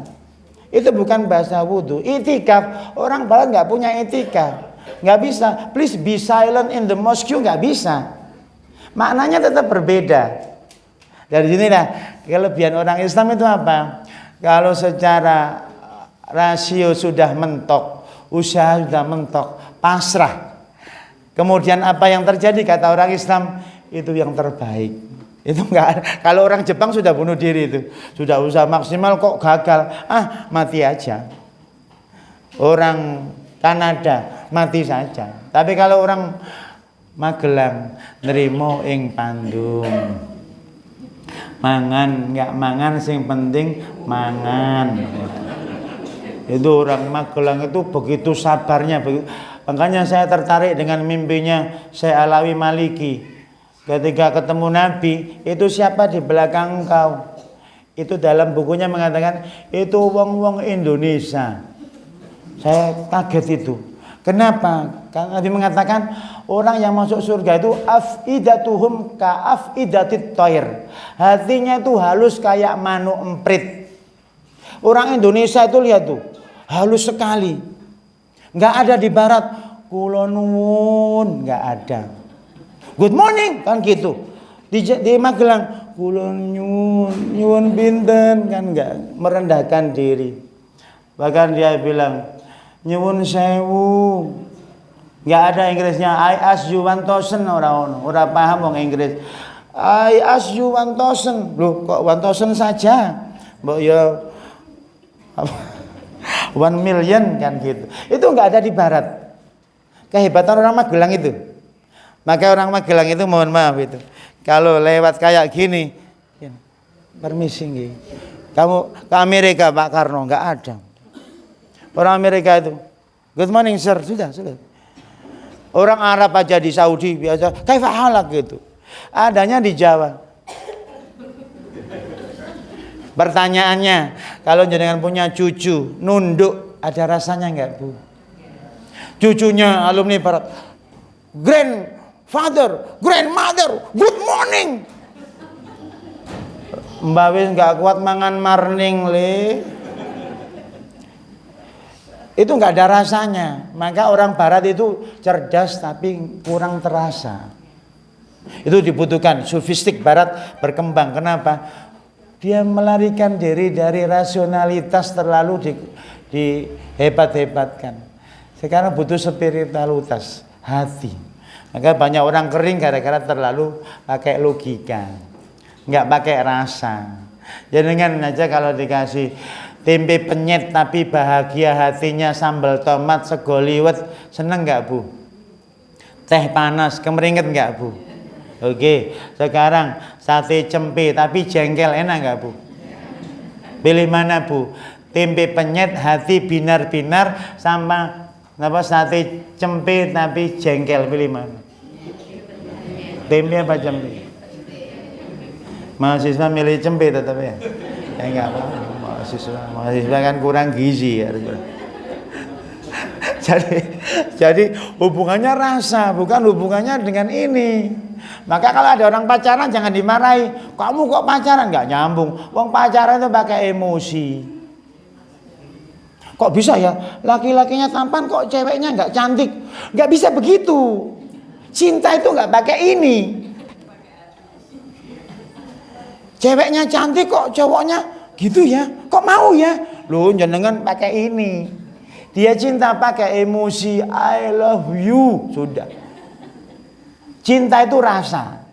Speaker 2: Itu bukan bahasa wudhu. Itikaf, orang barat nggak punya itikaf, nggak bisa. Please be silent in the mosque, nggak bisa. Maknanya tetap berbeda. Dari sinilah kelebihan orang Islam itu apa? Kalau secara rasio sudah mentok, usaha sudah mentok, pasrah. Kemudian apa yang terjadi kata orang Islam itu yang terbaik. Itu enggak. Kalau orang Jepang sudah bunuh diri itu, sudah usaha maksimal kok gagal, mati aja. Orang Kanada mati saja. Tapi kalau orang Magelang nerimo ing pandung. Mangan, nggak mangan, sing penting mangan. Itu orang Magelang itu begitu sabarnya. Makanya saya tertarik dengan mimpinya Syekh Alawi Maliki. Ketika ketemu Nabi, itu siapa di belakang engkau? Itu dalam bukunya mengatakan, itu wong-wong Indonesia. Saya kaget itu. Kenapa? Karena Nabi mengatakan orang yang masuk surga itu afidatuhum ka afidatit toir. Hatinya itu halus kayak manuk emprit. Orang Indonesia itu lihat tuh, halus sekali. Nggak ada di barat. Kula nuwun, nggak ada. Good morning kan gitu. Di Magelang, kula nyuwun pinten kan, nggak merendahkan diri. Bahkan dia bilang, nyuwun sewu, nggak ada Inggrisnya. I ask you 1,000 orang paham wong Inggris. I ask you 1,000, loh kok 1,000 saja, mbok ya 1 million kan gitu. Itu nggak ada di barat. Kehebatan orang Magelang itu. Maka orang Magelang itu mohon maaf itu, kalau lewat kayak gini, permisi nggih. Kamu ke Amerika Pak Karno, nggak ada. Orang Amerika itu, good morning sir, sudah. Orang Arab aja di Saudi biasa, kaifa halak gitu. Adanya di Jawa. Pertanyaannya, kalau jenengan punya cucu, nunduk, ada rasanya enggak, Bu? Cucunya alumni barat, grandfather, grandmother, good morning. Mbak wis enggak kuat mangan marning le. Itu enggak ada rasanya. Maka orang barat itu cerdas tapi kurang terasa. Itu dibutuhkan. Sofistik barat berkembang. Kenapa? Dia melarikan diri dari rasionalitas terlalu dihebat-hebatkan. Sekarang butuh spiritualitas, hati. Maka banyak orang kering gara-gara terlalu pakai logika, nggak pakai rasa. Jangan aja kalau dikasih tempe penyet tapi bahagia hatinya, sambal tomat, sego liwet, seneng nggak, Bu? Teh panas, kemeringet nggak, Bu? Oke, sekarang sate cempe tapi jengkel, enak nggak, Bu? Pilih mana, Bu? Tempe penyet hati binar-binar sama apa sate cempe tapi jengkel, pilih mana? Tempe apa cempe? Mahasiswa milih cempe tetap ya? Ya enggak apa-apa, mahasiswa kan kurang gizi ya. Jadi hubungannya rasa, bukan hubungannya dengan ini. Maka kalau ada orang pacaran jangan dimarahi. Kamu kok pacaran? Nggak nyambung. Wong pacaran itu pakai emosi. Kok bisa ya? Laki-lakinya tampan kok ceweknya nggak cantik? Nggak bisa begitu. Cinta itu nggak pakai ini. Ceweknya cantik kok cowoknya gitu ya? Kok mau ya? Loh, jenengan pakai ini. Dia cinta pakai emosi, I love you, sudah. Cinta itu rasa.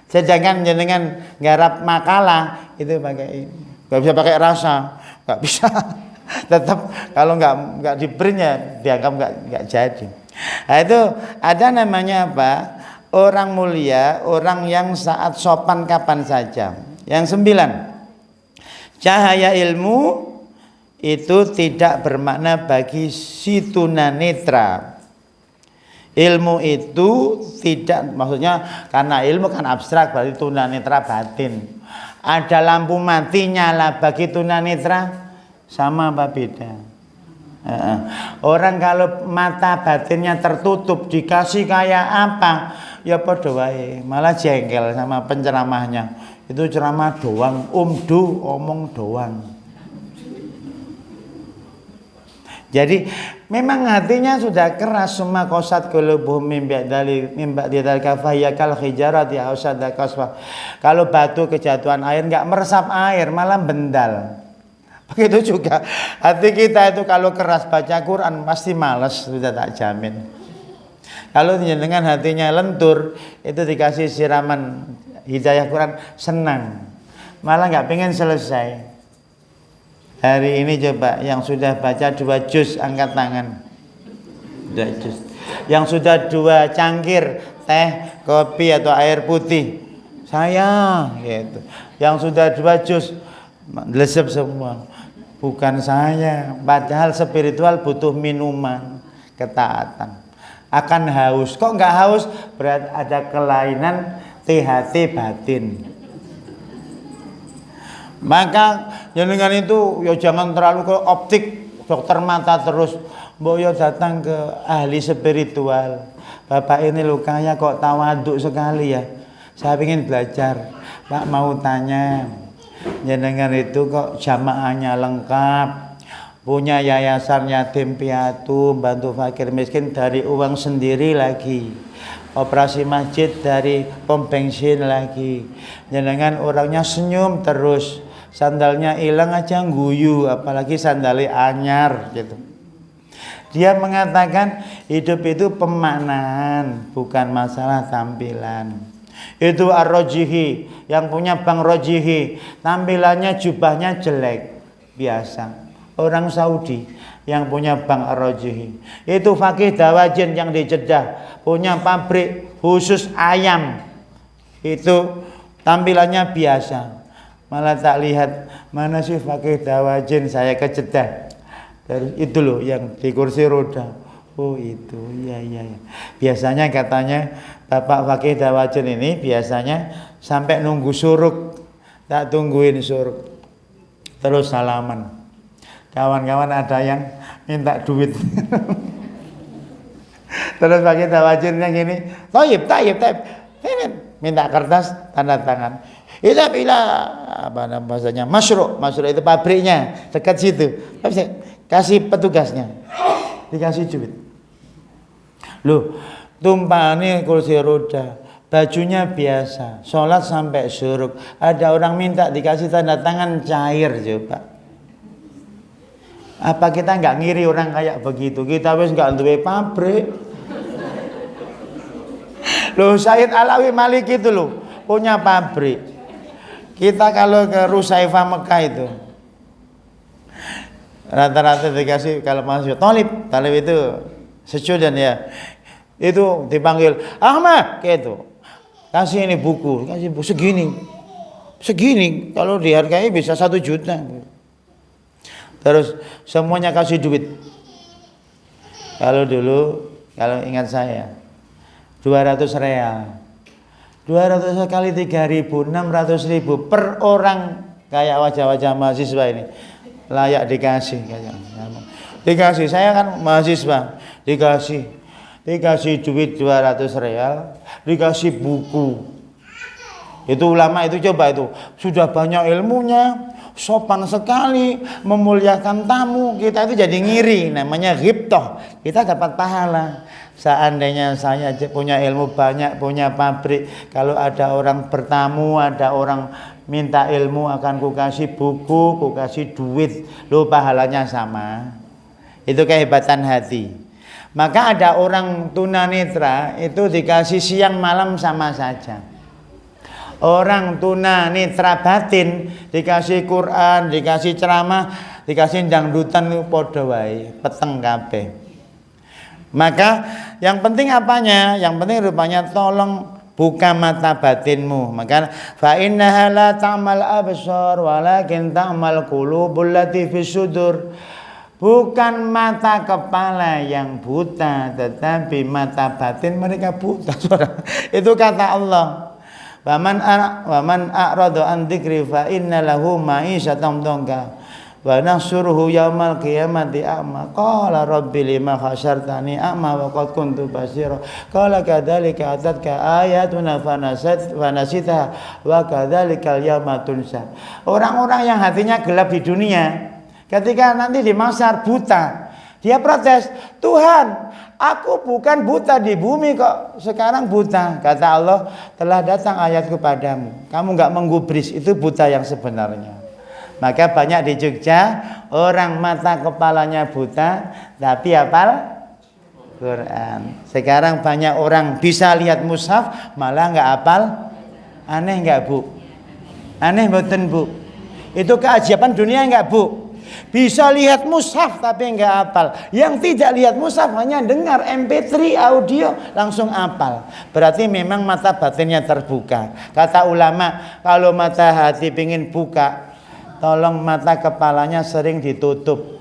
Speaker 2: Sedangkan jenengan garap makalah itu pakai ini. Gak bisa pakai rasa, gak bisa. Tetap kalau nggak di print ya dianggap nggak jadi. Nah, itu ada namanya apa? Orang mulia, orang yang saat sopan kapan saja. Yang 9, cahaya ilmu itu tidak bermakna bagi si tunanetra. Ilmu itu tidak, maksudnya karena ilmu kan abstrak, berarti tunanetra batin. Ada lampu mati nyala bagi tunanetra, sama apa beda? Orang kalau mata batinnya tertutup dikasih kayak apa, ya padha wae, malah jengkel sama penceramahnya. Itu ceramah doang, omong doang. Jadi memang hatinya sudah keras, semua kosat qulubuhum mimba dal kafaya kal hijarati ausada kasfa. Kalau batu kejatuhan air enggak meresap air, malah bendal. Begitu juga hati kita itu kalau keras baca Quran pasti malas, sudah tak jamin. Kalau dengan hatinya lentur, itu dikasih siraman hidayah Quran senang, malah nggak pengen selesai. Hari ini coba yang sudah baca 2 juz angkat tangan. 2 juz. Yang sudah 2 cangkir teh, kopi atau air putih, saya gitu. Yang sudah 2 juz lesep semua. Bukan saya, padahal spiritual butuh minuman, ketaatan. Akan haus. Kok nggak haus? Berarti ada kelainan THT batin. Maka jenengan itu ya jangan terlalu ke optik dokter mata terus. Mbok yo datang ke ahli spiritual. Bapak ini lukanya kok tawaduk sekali ya. Saya ingin belajar. Pak mau tanya, jenengan itu kok jamaahnya lengkap, punya yayasan yatim piatu, bantu fakir miskin dari uang sendiri lagi, operasi masjid dari pom bensin lagi, jenengan orangnya senyum terus, sandalnya hilang aja guyu, apalagi sandalnya anyar gitu. Dia mengatakan hidup itu pemaknaan, bukan masalah tampilan. Itu Ar-Rajihi, yang punya Bang Rajihi, tampilannya jubahnya jelek biasa. Orang Saudi yang punya Bang Ar-Rajihi. Itu Fakih Dawajin yang di Jeddah, punya pabrik khusus ayam. Itu tampilannya biasa. Malah tak lihat, mana sih Fakih Dawajin, saya ke Jeddah. Itu loh yang di kursi roda. Oh itu, iya. Biasanya katanya Bapak Fakih Dawajin ini biasanya sampai nunggu suruk, tak tungguin suruk. terus salaman. Kawan-kawan ada yang minta duit. Terus pakai tawajirnya gini, taib. Ini minta kertas tanda tangan. Itu bila apa namanya bahasanya masyru' itu pabriknya dekat situ. Kasih petugasnya, dikasih duit. Loh, tumpahnya kursi roda, bajunya biasa, sholat sampai syuruk. Ada orang minta dikasih tanda tangan cair coba. Apa kita nggak ngiri orang kayak begitu? Kita wis nggak duwe pabrik. Loh, Said Alawi Maliki itu loh punya pabrik. Kita kalau ke Rusaifah Mekah itu rata-rata dikasih kalau masuk talib itu student ya, itu dipanggil Ahmad gitu, kasih ini buku, kasih buku segini kalau dihargai bisa 1 juta. Terus semuanya kasih duit. Kalau dulu kalau ingat saya 200 real 200 kali 3.000 600.000 per orang. Kayak wajah-wajah mahasiswa ini layak dikasih kayaknya. Dikasih, saya kan mahasiswa, dikasih duit 200 real, dikasih buku. Itu ulama itu coba itu sudah banyak ilmunya, sopan sekali, memuliakan tamu. Kita itu jadi ngiri, namanya ghibtah. Kita dapat pahala. Seandainya saya punya ilmu banyak, punya pabrik, kalau ada orang bertamu, ada orang minta ilmu, akan ku kasih buku, ku kasih duit, lo pahalanya sama. Itu kehebatan hati. Maka ada orang tunanetra itu dikasih siang malam sama saja. Orang tunanetra batin dikasih Quran, dikasih ceramah, dikasih dangdutan padha wae, peteng kabeh. Maka yang penting apanya? Yang penting rupanya tolong buka mata batinmu. Maka fa innaha la ta'mal absar walakin ta'mal qulubul lati fis sudur. Bukan mata kepala yang buta, tetapi mata batin mereka buta. Itu kata Allah. Wa man a'rada an dzikri fa inna lahu ma'isyatan dhanka. Wa nahsyuruhu yaumal qiyamati a'ma qala rabbi lima hasyartani a'ma wa qad kuntu basira qala kadzalika atatka ayatuna fanasitaha wa kadzalikal yauma tunsa. Orang-orang yang hatinya gelap di dunia ketika nanti di mahsyar buta, dia protes, Tuhan, aku bukan buta di bumi kok sekarang buta. Kata Allah, telah datang ayatku padamu, kamu enggak menggubris, itu buta yang sebenarnya. Maka banyak di Jogja orang mata kepalanya buta tapi hafal Quran. Sekarang banyak orang bisa lihat mushaf malah nggak hafal. Aneh nggak Bu? Aneh mboten Bu? Itu keajaiban dunia nggak Bu? Bisa lihat mushaf tapi nggak hafal. Yang tidak lihat mushaf hanya dengar MP3 audio langsung hafal. Berarti memang mata batinnya terbuka. Kata ulama, kalau mata hati pingin buka, tolong mata kepalanya sering ditutup.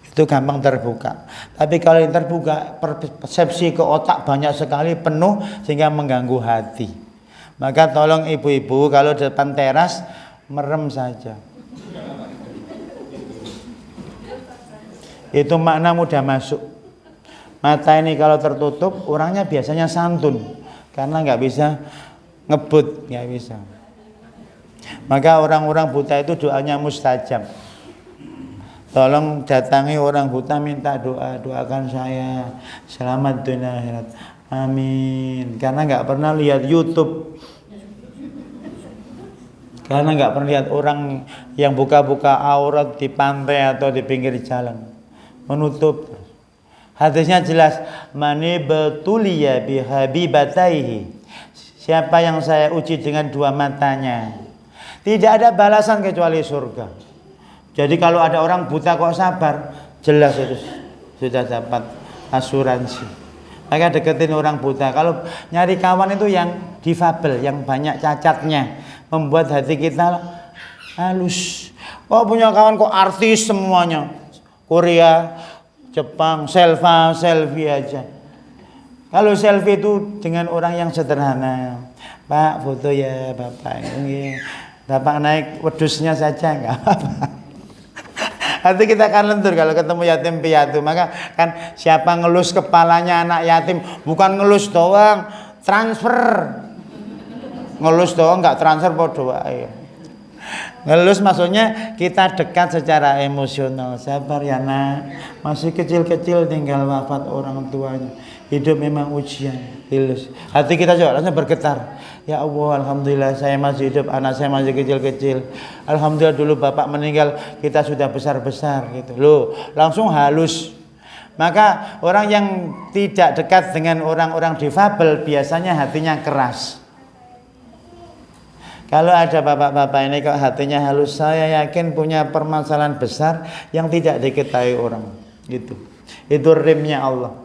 Speaker 2: Itu gampang terbuka. Tapi kalau yang terbuka, persepsi ke otak banyak sekali, penuh sehingga mengganggu hati. Maka tolong ibu-ibu kalau depan teras merem saja. Itu makna mudah masuk. Mata ini kalau tertutup, orangnya biasanya santun karena nggak bisa ngebut, nggak bisa. Maka orang-orang buta itu doanya mustajab. Tolong datangi orang buta minta doa, doakan saya selamat dunia akhirat. Amin. Karena nggak pernah lihat YouTube. Karena nggak pernah lihat orang yang buka-buka aurat di pantai atau di pinggir jalan. Menutup. Hadisnya jelas, mani betuliya bihabibataihi. Siapa yang saya uji dengan 2 matanya, tidak ada balasan kecuali surga. Jadi kalau ada orang buta kok sabar, jelas itu sudah dapat asuransi. Maka deketin orang buta. Kalau nyari kawan itu yang difabel, yang banyak cacatnya, membuat hati kita halus. Kok punya kawan kok artis semuanya, Korea, Jepang, selfie aja. Kalau selfie itu dengan orang yang sederhana, Pak foto ya Bapak ini. Bapak naik wedusnya saja enggak apa-apa. Nanti kita akan lentur kalau ketemu yatim piatu. Maka kan siapa ngelus kepalanya anak yatim, bukan ngelus doang, transfer. Ngelus doang enggak transfer podo wae. Ngelus maksudnya kita dekat secara emosional. Sabar ya nak, masih kecil-kecil tinggal wafat orang tuanya. Hidup memang ujian. Hilus. Hati kita juga langsung bergetar. Ya Allah, alhamdulillah saya masih hidup, anak saya masih kecil-kecil. Alhamdulillah dulu bapak meninggal, kita sudah besar-besar gitu. Loh, langsung halus. Maka orang yang tidak dekat dengan orang-orang difabel biasanya hatinya keras. Kalau ada bapak-bapak ini kok hatinya halus, saya yakin punya permasalahan besar yang tidak diketahui orang. Gitu. Itu rimnya Allah.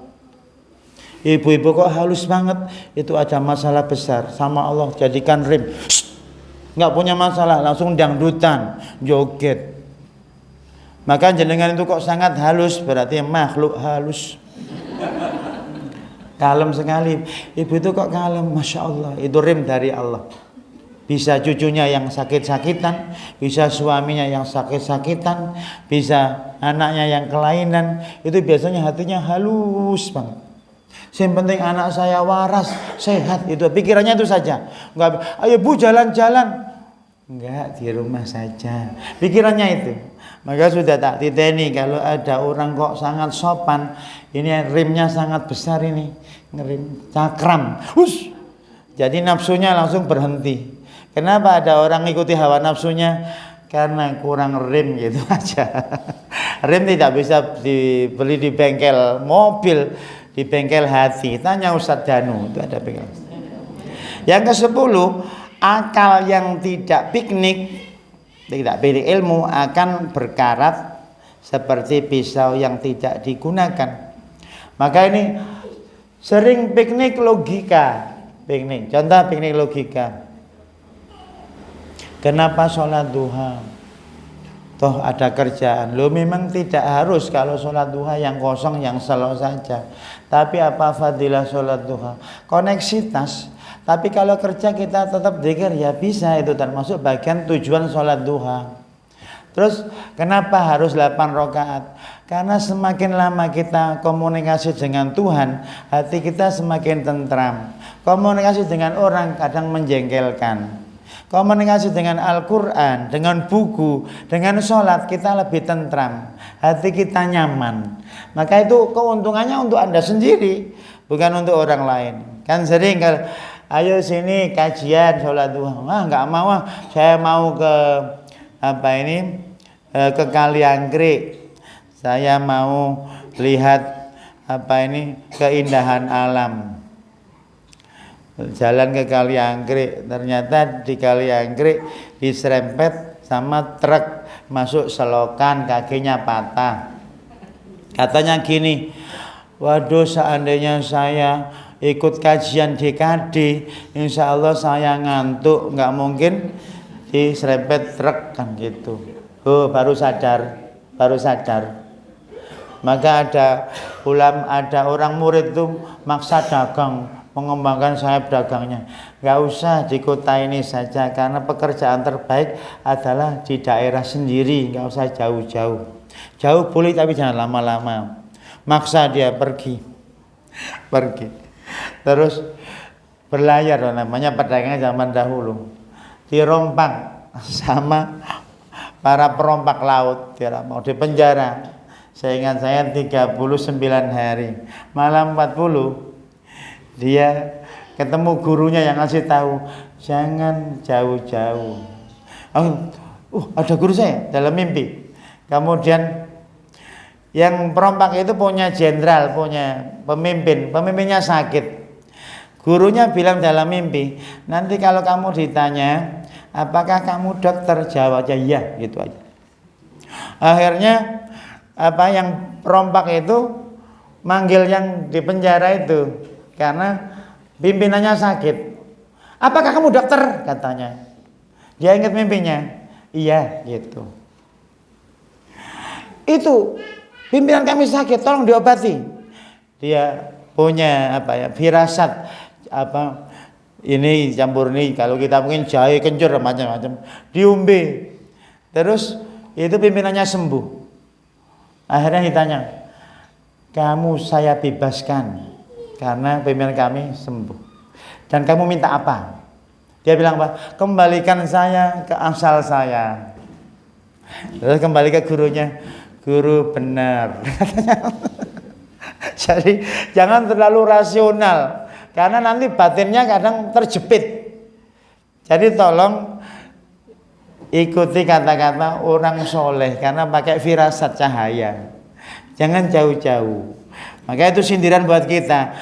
Speaker 2: Ibu-ibu kok halus banget, itu ada masalah besar sama Allah, jadikan rim. Nggak punya masalah, langsung dangdutan, joget. Maka jenengan itu kok sangat halus, berarti makhluk halus. Kalem sekali. Ibu itu kok kalem, Masya Allah, itu rim dari Allah. Bisa cucunya yang sakit-sakitan, bisa suaminya yang sakit-sakitan, bisa anaknya yang kelainan, itu biasanya hatinya halus banget. Yang penting anak saya waras, sehat, itu pikirannya itu saja. Enggak, ayo Bu jalan-jalan. Enggak, di rumah saja. Pikirannya itu. Maka sudah tak titeni kalau ada orang kok sangat sopan, ini rimnya sangat besar ini, ngerim cakram. Jadi nafsunya langsung berhenti. Kenapa ada orang ikuti hawa nafsunya? Karena kurang rim gitu aja. Rim tidak bisa dibeli di bengkel mobil, di bengkel hati. Tanya Ustadz Danu, itu ada bengkel. Yang ke-10, akal yang tidak piknik, tidak pilih ilmu akan berkarat seperti pisau yang tidak digunakan. Maka ini sering piknik logika. Piknik, contoh piknik logika. Kenapa sholat duha? Toh ada kerjaan. Lo memang tidak harus kalau sholat duha yang kosong, yang slow saja. Tapi apa fadilah sholat duha? Koneksitas. Tapi kalau kerja kita tetap dzikir ya bisa, itu termasuk bagian tujuan sholat duha. Terus kenapa harus 8 rakaat? Karena semakin lama kita komunikasi dengan Tuhan, hati kita semakin tentram. Komunikasi dengan orang kadang menjengkelkan. Komunikasi dengan Al-Quran, dengan buku, dengan sholat kita lebih tentram, hati kita nyaman. Maka itu keuntungannya untuk Anda sendiri, bukan untuk orang lain. Kan sering kalau ayo sini kajian sholat duha, nggak mau, saya mau ke ke Kaliangkrik, saya mau lihat keindahan alam. Jalan ke Kaliangkrik, ternyata di Kaliangkrik diserempet sama truk masuk selokan, kakinya patah. Katanya gini, waduh seandainya saya ikut kajian DKD, insya Allah saya ngantuk, nggak mungkin diserempet truk kan gitu. Oh baru sadar. Maka ada orang murid tuh maksa dagang, mengembangkan sayap dagangnya. Gak usah di kota ini saja, karena pekerjaan terbaik adalah di daerah sendiri. Gak usah jauh-jauh. Jauh boleh tapi jangan lama-lama. Maksa dia pergi. Terus berlayar, namanya perdagangan zaman dahulu. Dirompak sama para perompak laut. Dia mau di penjara. Seingat saya 39 hari. Malam 40 dia ketemu gurunya yang ngasih tahu jangan jauh-jauh. Ada guru saya dalam mimpi. Kemudian yang perompak itu punya jenderal, punya pemimpinnya sakit. Gurunya bilang dalam mimpi, nanti kalau kamu ditanya apakah kamu dokter, jawab aja iya, gitu aja. Akhirnya yang perompak itu manggil yang di penjara itu karena pimpinannya sakit. Apakah kamu dokter? Katanya. Dia ingat mimpinya. Iya, gitu. Itu pimpinan kami sakit, tolong diobati. Dia punya firasat ini campur ini, kalau kita mungkin jahe kencur macam-macam, diombe. Terus itu pimpinannya sembuh. Akhirnya ditanya, kamu saya bebaskan karena pimpinan kami sembuh. Dan kamu minta apa? Dia bilang apa? Kembalikan saya ke asal saya. Terus kembali ke gurunya, guru benar. Jadi jangan terlalu rasional, karena nanti batinnya kadang terjepit. Jadi tolong ikuti kata-kata orang soleh, karena pakai firasat cahaya. Jangan jauh-jauh. Maka itu sindiran buat kita.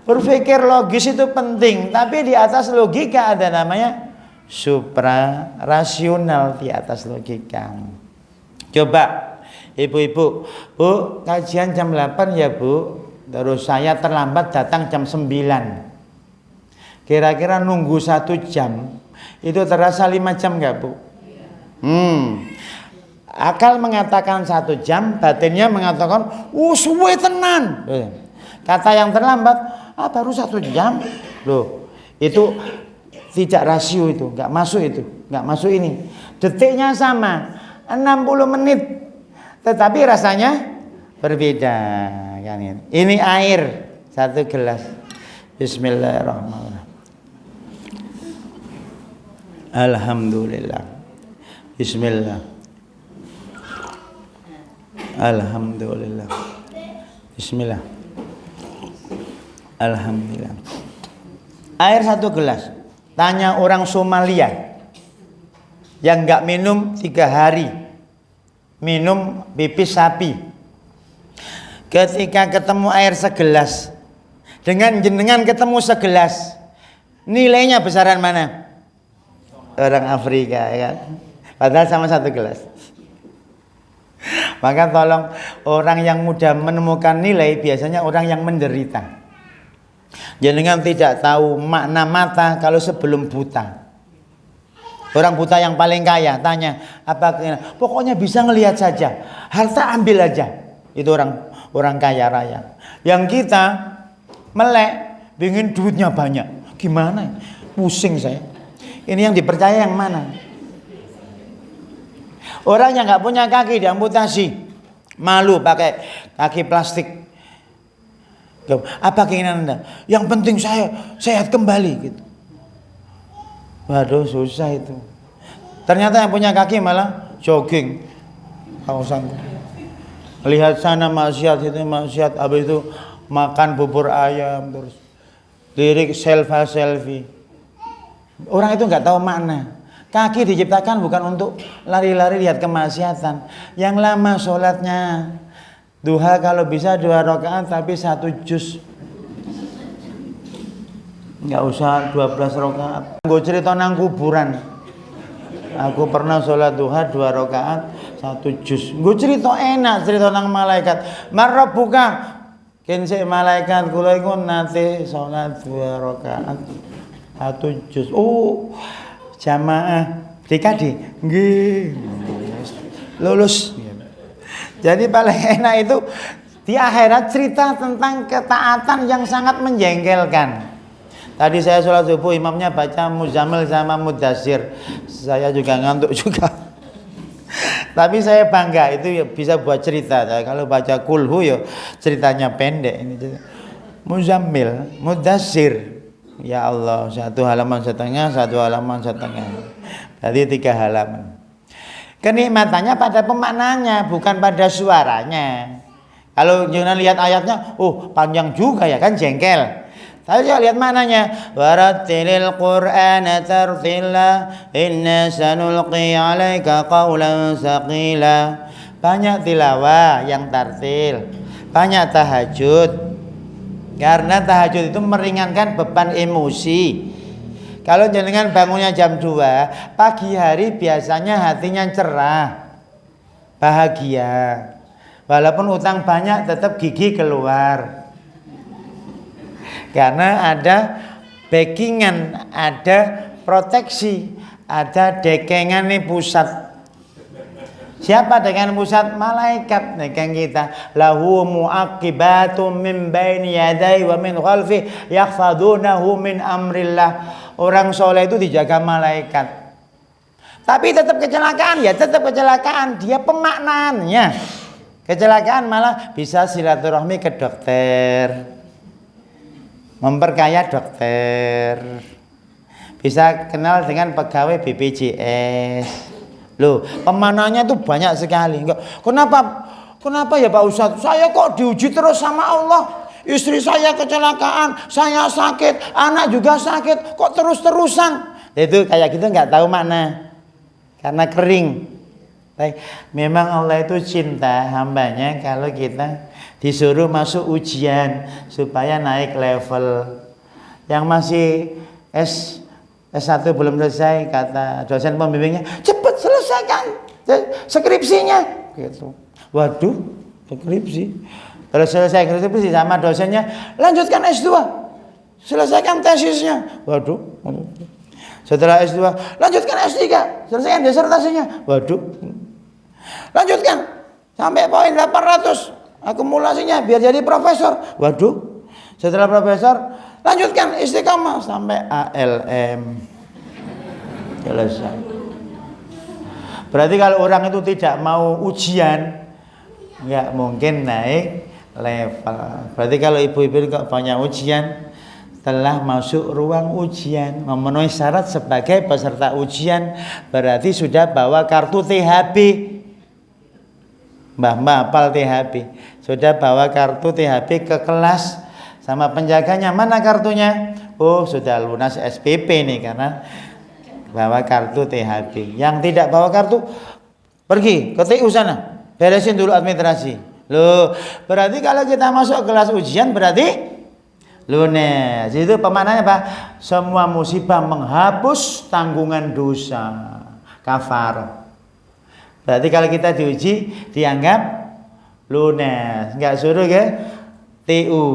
Speaker 2: Berpikir logis itu penting, tapi di atas logika ada namanya supra rasional, di atas logika. Coba ibu-ibu, Bu, kajian jam 8 ya Bu. Terus saya terlambat datang jam 9. Kira-kira nunggu 1 jam, itu terasa 5 jam enggak Bu? Akal mengatakan 1 jam, batinnya mengatakan, suwe tenan. Kata yang terlambat, baru 1 jam. Loh, itu tidak rasio itu, enggak masuk itu, enggak masuk ini. Detiknya sama, 60 menit. Tetapi rasanya berbeda kan ini. Ini air 1 gelas. Bismillahirrahmanirrahim. Alhamdulillah. Bismillah. Alhamdulillah. Bismillah. Alhamdulillah. Air 1 gelas. Tanya orang Somalia yang enggak minum 3 hari, minum pipis sapi. Ketika ketemu air segelas, dengan jenengan ketemu segelas, nilainya besaran mana? Orang Afrika ya kan? Padahal sama 1 gelas. Maka tolong, orang yang mudah menemukan nilai biasanya orang yang menderita. Jenengan tidak tahu makna mata kalau sebelum buta. Orang buta yang paling kaya tanya, apa? Pokoknya bisa ngelihat saja, harta ambil aja. Itu orang kaya raya. Yang kita melek, ingin duitnya banyak. Gimana? Pusing saya. Ini yang dipercaya yang mana? Orang yang nggak punya kaki diamputasi, malu pakai kaki plastik. Apa keinginan Anda? Yang penting saya sehat kembali gitu. Waduh, susah itu. Ternyata yang punya kaki malah jogging. Kausan. Lihat sana maksiat, itu maksiat, habis itu makan bubur ayam terus. Lirik selfie. Orang itu nggak tahu makna. Kaki diciptakan bukan untuk lari-lari lihat kemaksiatan. Yang lama sholatnya. Duha kalau bisa 2 rakaat tapi 1 juz. Nggak usah 12 rakaat. Gue cerita nang kuburan. Aku pernah sholat duha 2 rakaat 1 juz. Gue cerita enak, cerita nang malaikat. Marab buka. Kense malaikat kula iku nate sholat 2 rakaat 1 juz. Jamaah DKD. Nggih. Lulus. Jadi paling enak itu di akhirat cerita tentang ketaatan yang sangat menjengkelkan. Tadi saya sholat subuh, imamnya baca Muzammil sama Mudassir. Saya juga ngantuk juga. Tapi saya bangga, itu bisa buat cerita. Kalau baca Kulhu ya ceritanya pendek. Ini Muzammil, Mudassir. Ya Allah, 1 halaman setengah, 1 halaman setengah. Jadi 3 halaman. Kenikmatannya pada pemaknanya, bukan pada suaranya. Kalau jangan lihat ayatnya, panjang juga ya kan, jengkel. Tapi jangan lihat maknanya. Warattilil Qur'ana tartila, inna sanulqi 'alaika qawlan tsaqila. Banyak tilawah yang tartil, banyak tahajud. Karena tahajud itu meringankan beban emosi. Kalau jenengan bangunnya jam 2, pagi hari biasanya hatinya cerah, bahagia. Walaupun utang banyak tetap gigi keluar. Karena ada backingan, ada proteksi, ada dekengan nih pusat. Siapa dengan pusat? Malaikat dengan kita. Lahu muaqibatum min baini yadai wa min khalfi yakhfadunahu min amrillah. Orang soleh itu dijaga malaikat. Tapi tetap kecelakaan, ya tetap kecelakaan. Dia pemaknaannya. Kecelakaan malah bisa silaturahmi ke dokter. Memperkaya dokter. Bisa kenal dengan pegawai BPJS. Loh, pemanahnya itu banyak sekali. Kenapa ya Pak Ustadz? Saya kok diuji terus sama Allah. Istri saya kecelakaan, saya sakit, anak juga sakit. Kok terus-terusan? Itu kayak gitu nggak tahu makna. Karena kering. Memang Allah itu cinta hambanya kalau kita disuruh masuk ujian supaya naik level. Yang masih S1 belum selesai, kata dosen pembimbingnya, cepat selesaikan skripsinya. Gitu. Waduh, skripsi. Kalau selesai skripsi sama dosennya, lanjutkan S2. Selesaikan tesisnya. Waduh. Setelah S2, lanjutkan S3. Selesaikan disertasinya. Waduh. Lanjutkan sampai poin 800 akumulasinya biar jadi profesor. Waduh. Setelah profesor, lanjutkan istiqamah sampai ALM. Selesai. Berarti kalau orang itu tidak mau ujian, nggak mungkin naik level. Berarti kalau ibu-ibu kok banyak ujian, telah masuk ruang ujian, memenuhi syarat sebagai peserta ujian, berarti sudah bawa kartu THB. Mbah hafal THB. Sudah bawa kartu THB ke kelas. Sama penjaganya, mana kartunya? Oh, sudah lunas SPP nih karena bawa kartu THB. Yang tidak bawa kartu, pergi ke TU sana, beresin dulu administrasi. Loh, berarti kalau kita masuk kelas ujian berarti lunas. Itu pemaknanya apa? Semua musibah menghapus tanggungan dosa. Kafar. Berarti kalau kita diuji dianggap lunas, nggak suruh ke TU.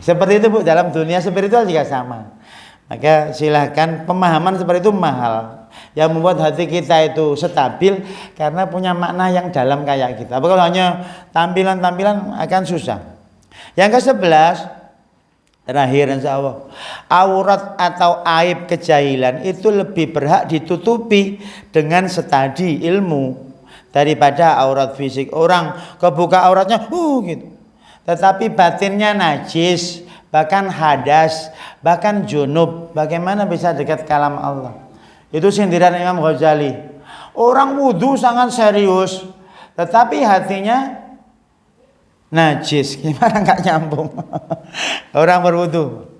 Speaker 2: Seperti itu Bu, dalam dunia spiritual juga sama. Maka silahkan, pemahaman seperti itu mahal. Yang membuat hati kita itu stabil karena punya makna yang dalam kayak kita. Kalau hanya tampilan-tampilan akan susah. Yang ke-11, terakhir insya Allah, aurat atau aib kejahilan itu lebih berhak ditutupi dengan studi ilmu daripada aurat fisik. Orang kebuka auratnya, gitu. Tetapi batinnya najis, bahkan hadas, bahkan junub. Bagaimana bisa dekat kalam Allah? Itu sindiran Imam Ghazali. Orang wudhu sangat serius, tetapi hatinya najis. Gimana nggak nyambung? Orang berwudhu,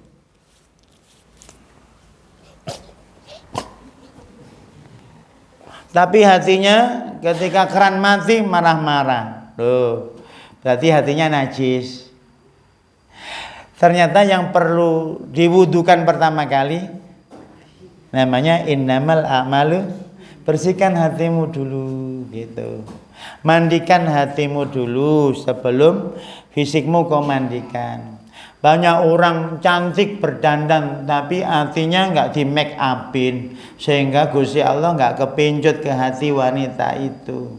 Speaker 2: tapi hatinya ketika keran mati marah-marah. Loh, berarti hatinya najis. Ternyata yang perlu diwudukan pertama kali namanya innamal a'malu, bersihkan hatimu dulu gitu. Mandikan hatimu dulu sebelum fisikmu kau mandikan. Banyak orang cantik berdandan tapi hatinya nggak di make upin, sehingga Gusti Allah nggak kepincut ke hati wanita itu.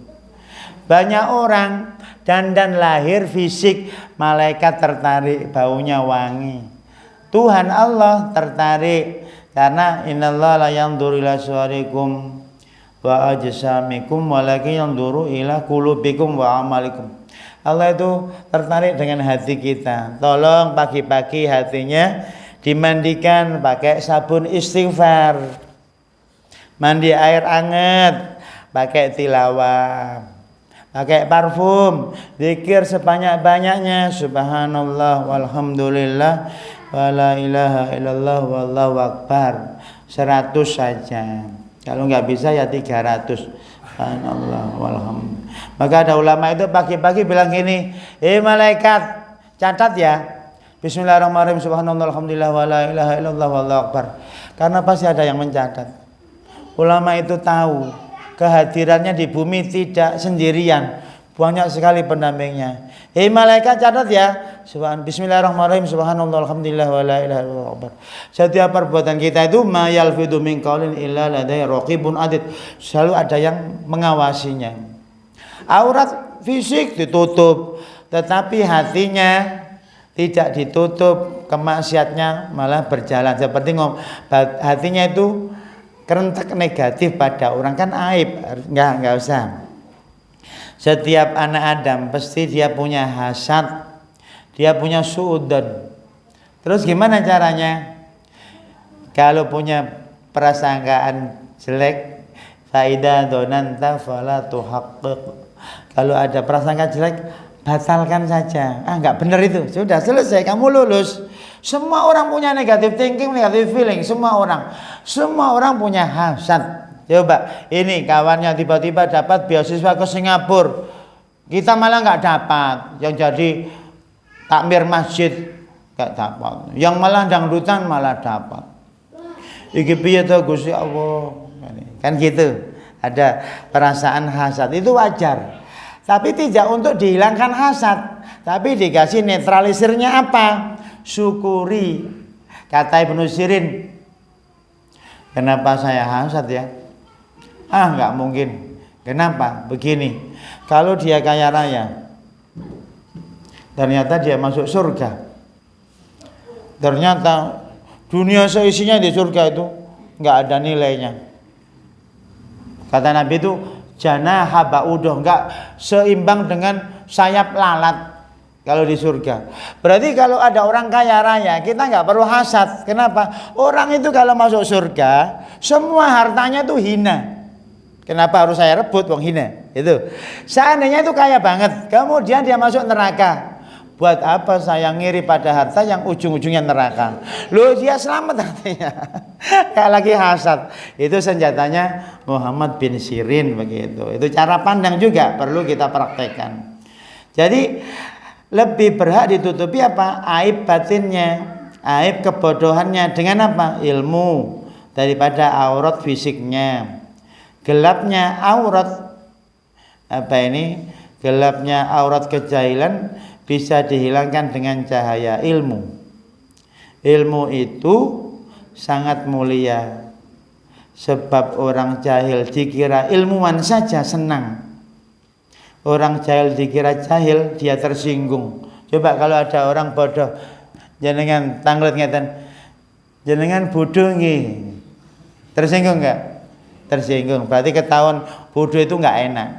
Speaker 2: Banyak orang dandan lahir fisik, malaikat tertarik, baunya wangi. Tuhan Allah tertarik karena innallaha la yanzuru ila suwarikum wa ajsamikum walakin yanzuru ila qulubikum wa amalikum. Allah itu tertarik dengan hati kita. Tolong pagi-pagi hatinya dimandikan pakai sabun istighfar, mandi air hangat, pakai tilawah, pakai parfum, zikir sebanyak-banyaknya, subhanallah walhamdulillah wala ilaha illallah wallahu akbar, 100 saja. Kalau nggak bisa ya 300. Subhanallah walhamdulillah. Maka ada ulama itu pagi-pagi bilang gini, malaikat catat ya, bismillahirrahmanirrahim, subhanallah alhamdulillah wala ilaha illallah wallahu akbar. Karena pasti ada yang mencatat. Ulama itu tahu kehadirannya di bumi tidak sendirian, banyak sekali pendampingnya. Malaikat catat ya, Bismillahirrahmanirrahim, subhanallah, alhamdulillah, wa la ilaha illallah. Setiap perbuatan kita itu ma yalfidu min qaulin illa ladai raqibun atid. Selalu ada yang mengawasinya. Aurat fisik ditutup, tetapi hatinya tidak ditutup, kemaksiatnya malah berjalan. Seperti hatinya itu kerentek negatif pada orang, kan aib, enggak usah. Setiap anak Adam pasti dia punya hasad, dia punya suudzon. Terus gimana caranya? Kalau punya prasangkaan jelek, faida donanta fala tuhaqqiq. Kalau ada prasangka jelek, batalkan saja. Enggak benar itu. Sudah selesai, kamu lulus. Semua orang punya negative thinking, negative feeling. Semua orang punya hasad. Coba, ini kawannya tiba-tiba dapat beasiswa ke Singapura. Kita malah enggak dapat. Yang jadi takmir masjid enggak dapat. Yang malah dangdutan malah dapat. Iki piye to Gusti Allah. Kan gitu. Ada perasaan hasad, itu wajar. Tapi tidak untuk dihilangkan hasad, tapi dikasih netralisirnya apa? Syukuri. Kata Ibnu Sirin, kenapa saya hasad ya? Enggak mungkin. Kenapa? Begini, kalau dia kaya raya, ternyata dia masuk surga. Ternyata dunia seisinya di surga itu enggak ada nilainya. Kata Nabi itu janaha ba'udah, enggak seimbang dengan sayap lalat kalau di surga. Berarti kalau ada orang kaya raya, kita enggak perlu hasad. Kenapa? Orang itu kalau masuk surga, semua hartanya itu hina. Kenapa harus saya rebut wong hina? Itu. Seandainya itu kaya banget, kemudian dia masuk neraka. Buat apa saya ngiri pada harta yang ujung-ujungnya neraka? Loh, dia selamat artinya. Kayak lagi hasad. Itu senjatanya Muhammad bin Sirin begitu. Itu cara pandang juga perlu kita praktekkan. Jadi lebih berhak ditutupi apa? Aib batinnya, aib kebodohannya dengan apa? Ilmu daripada aurat fisiknya. Gelapnya aurat apa ini? Gelapnya aurat kejahilan bisa dihilangkan dengan cahaya ilmu. Ilmu itu sangat mulia. Sebab orang jahil dikira ilmuwan saja senang. Orang jahil dikira jahil, dia tersinggung. Coba kalau ada orang bodoh, jenengan tanglet ngeten, jenengan bodoh nggih. Tersinggung enggak? Tersinggung. Berarti ketahuan bodoh itu enggak enak.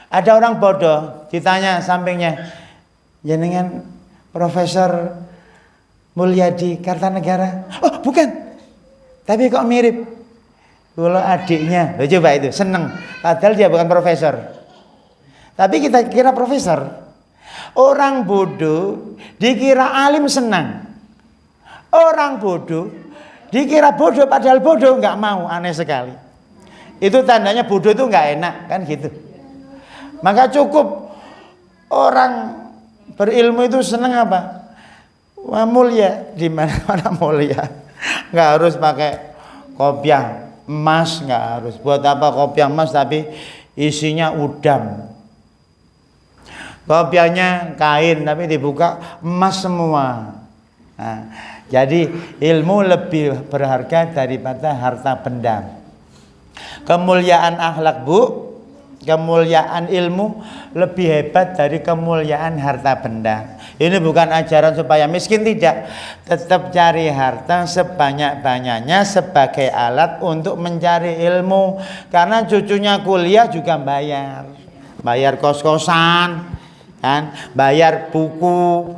Speaker 2: Ada orang bodoh, ditanya sampingnya, jenengan Profesor Mulyadi Kartanegara? Oh, bukan. Tapi kok mirip? Kalau adiknya. Loh, coba itu, seneng. Padahal dia bukan profesor. Tapi kita kira profesor. Orang bodoh dikira alim senang. Orang bodoh dikira bodoh padahal bodoh enggak mau, aneh sekali. Itu tandanya bodoh itu enggak enak, kan gitu. Maka cukup orang berilmu itu senang apa? Wah, mulia, di mana mulia. Enggak harus pakai kopiah emas, enggak harus. Buat apa kopiah emas tapi isinya udang. Kopiahnya kain tapi dibuka emas semua. Nah, jadi ilmu lebih berharga daripada harta benda. Kemuliaan akhlak, Bu, kemuliaan ilmu lebih hebat dari kemuliaan harta benda. Ini bukan ajaran supaya miskin, tidak. Tetap cari harta sebanyak-banyaknya sebagai alat untuk mencari ilmu. Karena cucunya kuliah juga bayar kos-kosan, kan? Bayar buku,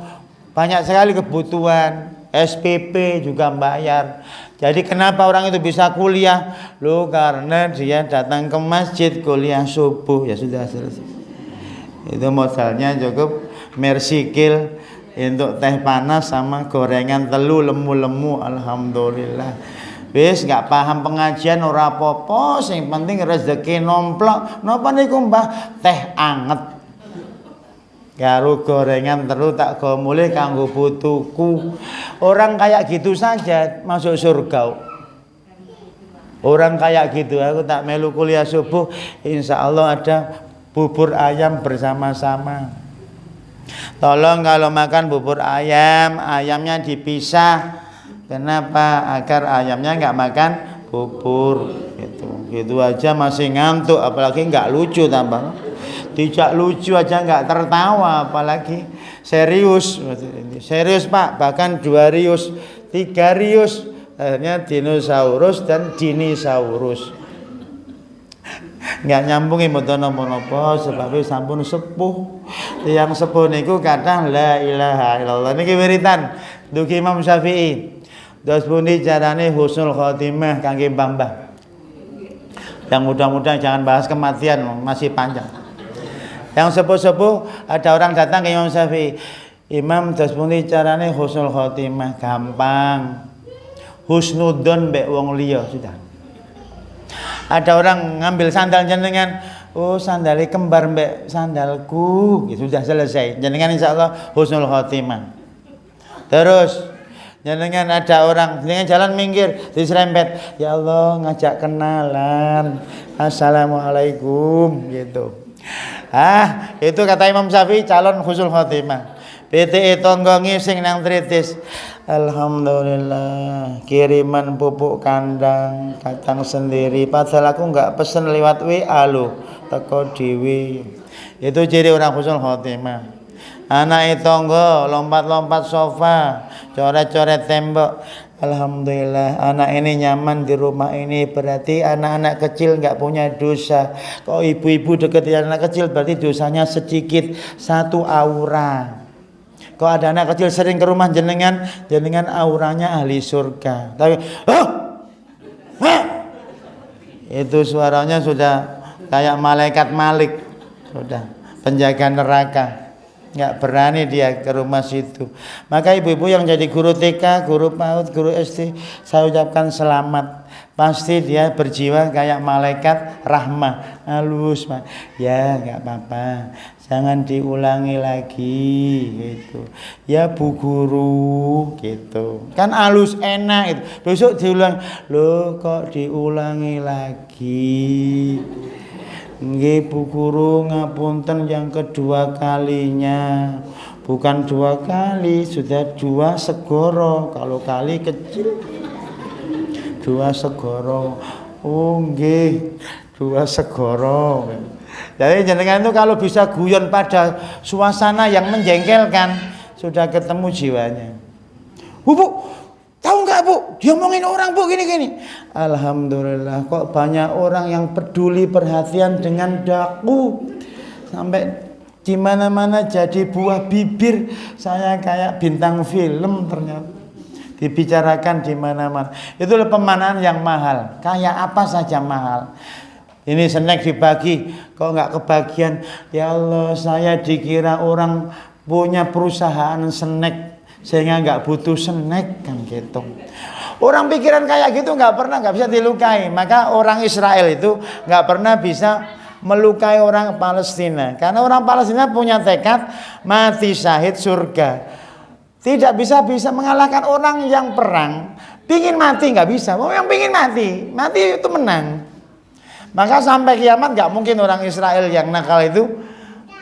Speaker 2: banyak sekali kebutuhan. SPP juga bayar. Jadi kenapa orang itu bisa kuliah? Loh, karena dia datang ke masjid kuliah subuh. Ya sudah selesai. Itu modalnya cukup mersikil untuk teh panas sama gorengan telu lemu-lemu. Alhamdulillah. Wis gak paham pengajian ora apa-apa, sing penting rezeki nomplok. Napa niku Mbah? Teh anget. Karo gorengan terus tak go mulih kanggo putuku. Orang kayak gitu saja masuk surga. Orang kayak gitu, aku tak melu kuliah subuh, insya Allah ada bubur ayam bersama-sama. Tolong kalau makan bubur ayam, ayamnya dipisah. Kenapa? Agar ayamnya nggak makan bubur. Gitu aja masih ngantuk, apalagi nggak lucu tambah. Tidak lucu aja nggak tertawa, apalagi serius. Serius Pak, bahkan 2 rius, 3 rius. Akhirnya dinosaurus dan dinosaurus. Nggak nyambung mboten napa-napa sebab sampun sepuh. Tiyang sepuh niku kathah la ilaha illallah. Niki wiritan dugi Imam Syafi'i. Dos pundi carane husnul khotimah kangge mbah-mbah. Yang mudah-mudahan jangan bahas kematian, masih panjang. Yang sepuh-sepuh ada orang datang ke Imam Syafi'i. Imam dos pundi carane husnul khotimah? Gampang. Husnudzon mbek wong liya sudah. Ada orang ngambil sandal jenengan, oh sandalnya kembar mbak sandalku, gitu, sudah selesai. Jenengan insya Allah husnul khotimah. Terus jenengan ada orang, jenengan jalan minggir, diserempet, ya Allah ngajak kenalan, assalamualaikum, gitu. Itu kata Imam Syafi'i calon husnul khotimah. PTE tonggo ngising nang tritis. Alhamdulillah kiriman pupuk kandang kacang sendiri, padahal aku nggak pesen lewat WA lo, teko dewe. Itu ciri orang husnul khotimah. Anak tonggo lompat-lompat sofa, coret-coret tembok. Alhamdulillah anak ini nyaman di rumah ini, berarti anak-anak kecil nggak punya dosa. Kok ibu-ibu deket anak kecil berarti dosanya sedikit, 1 aura. Kalau ada anak kecil sering ke rumah jenengan, jenengan auranya ahli surga. Tapi, itu suaranya sudah kayak malaikat Malik, sudah penjaga neraka. Nggak berani dia ke rumah situ. Maka ibu-ibu yang jadi guru TK, guru PAUD, guru SD, saya ucapkan selamat. Pasti dia berjiwa kayak malaikat rahmah, halus Pak. Ya nggak apa-apa, jangan diulangi lagi gitu. Ya Bu Guru gitu. Kan halus enak itu. Besok diulang, loh kok diulangi lagi. Nggih Bu Guru ngapunten yang kedua kalinya. Bukan 2 kali, sudah 2 segoro. Kalau kali kecil. 2 segoro. Oh nggih, 2 segoro. Jadi jenengan itu kalau bisa guyon pada suasana yang menjengkelkan, sudah ketemu jiwanya. Bu, tahu nggak Bu? Diomongin orang Bu gini-gini. Alhamdulillah, kok banyak orang yang peduli perhatian dengan daku. Sampai di mana-mana jadi buah bibir. Saya kayak bintang film ternyata. Dibicarakan di mana-mana. Itulah pemanaan yang mahal. Kayak apa saja mahal. Ini snack dibagi, kok nggak kebagian? Ya Allah, saya dikira orang punya perusahaan snack sehingga nggak butuh snack kan gitu. Orang pikiran kayak gitu nggak bisa dilukai. Maka orang Israel itu nggak pernah bisa melukai orang Palestina, karena orang Palestina punya tekad mati syahid surga. Tidak bisa mengalahkan orang yang perang. Pingin mati nggak bisa. Yang pingin mati itu menang. Maka sampai kiamat nggak mungkin orang Israel yang nakal itu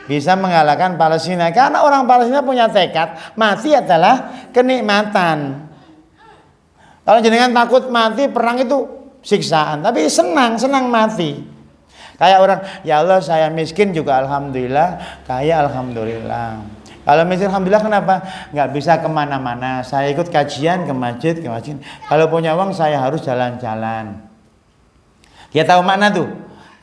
Speaker 2: bisa mengalahkan Palestina. Karena orang Palestina punya tekad mati adalah kenikmatan. Kalau jenengan takut mati, perang itu siksaan. Tapi senang mati. Kayak orang, ya Allah saya miskin juga alhamdulillah, kaya alhamdulillah. Kalau miskin alhamdulillah kenapa? Nggak bisa kemana-mana. Saya ikut kajian ke masjid. Kalau punya uang saya harus jalan-jalan. Dia tahu makna tuh.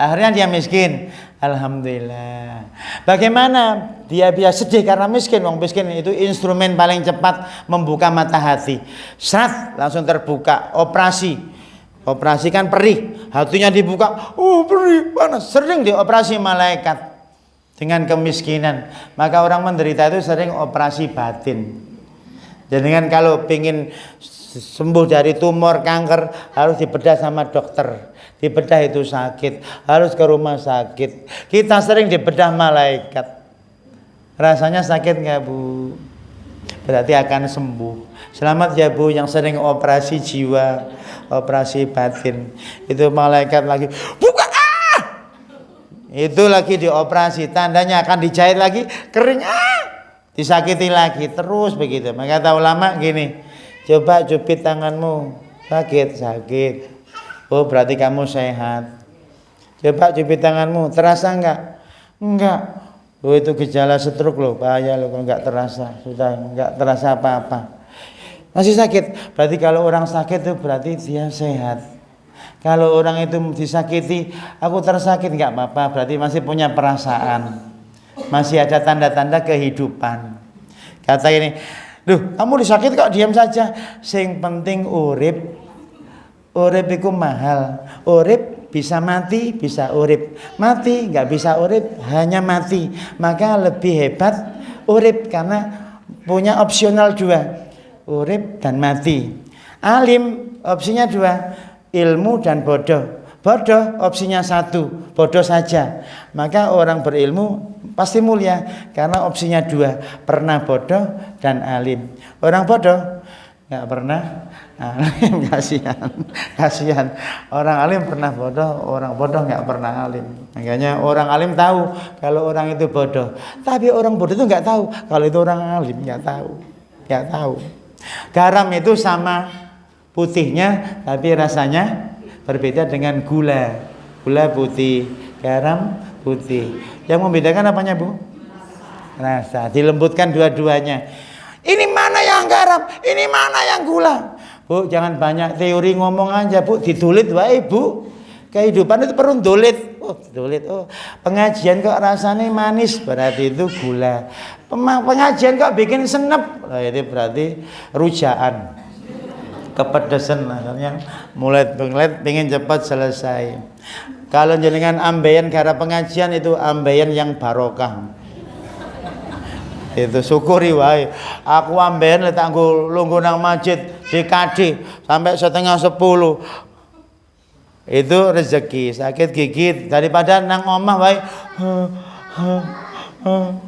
Speaker 2: Akhirnya dia miskin. Alhamdulillah. Bagaimana dia bisa sedih karena miskin? Wong miskin itu instrumen paling cepat membuka mata hati. Srat langsung terbuka. Operasi kan perih. Hatinya dibuka. Oh perih panas. Sering dioperasi malaikat. Dengan kemiskinan, maka orang menderita itu sering operasi batin. Jadi kan kalau ingin sembuh dari tumor kanker harus dibedah sama dokter. Dibedah itu sakit, harus ke rumah sakit. Kita sering dibedah malaikat. Rasanya sakit nggak Bu? Berarti akan sembuh. Selamat ya Bu yang sering operasi jiwa, operasi batin. Itu malaikat lagi buka. Itu lagi dioperasi, tandanya akan dijahit lagi, kering. disakiti lagi, terus begitu. Maka kata ulama gini, coba cubit tanganmu, sakit. Oh berarti kamu sehat. Coba cubit tanganmu, terasa enggak? Oh itu gejala stroke loh, bahaya loh kalau enggak terasa, sudah enggak terasa apa-apa. Masih sakit, berarti kalau orang sakit itu berarti dia sehat. Kalau orang itu disakiti, aku tersakit enggak apa-apa, berarti masih punya perasaan. Masih ada tanda-tanda kehidupan. Kata ini, "Duh, kamu disakiti kok diam saja? Sing penting urip. Urip itu mahal. Urip bisa mati, bisa urip. Mati enggak bisa urip, hanya mati. Maka lebih hebat urip karena punya opsional 2. Urip dan mati. Alim opsinya 2. Ilmu dan bodoh. Bodoh opsinya 1, bodoh saja. Maka orang berilmu pasti mulia karena opsinya 2, pernah bodoh dan alim. Orang bodoh nggak pernah alim, kasihan. Orang alim pernah bodoh, orang bodoh nggak pernah alim. Makanya orang alim tahu kalau orang itu bodoh, tapi orang bodoh itu nggak tahu kalau itu orang alim, nggak tahu. Garam itu sama putihnya tapi rasanya berbeda dengan gula putih, garam putih. Yang membedakan apanya Bu? Rasa. Dilembutkan dua-duanya. Ini mana yang garam, ini mana yang gula. Bu jangan banyak teori ngomong aja Bu, ditulit wae Bu. Kehidupan itu perlu tulit. Oh pengajian kok rasanya manis, berarti itu gula. Pengajian kok bikin senep, itu berarti rujaan. Kepedesan akhirnya mulai pengen cepat selesai. Kalau jenengan ambeien gara pengajian itu ambeien yang barokah. Itu syukuri wae. Aku ambeien lek tak nggo lungguh nang masjid DKD sampai 9:30. Itu rezeki, sakit gigit daripada nang omah wae.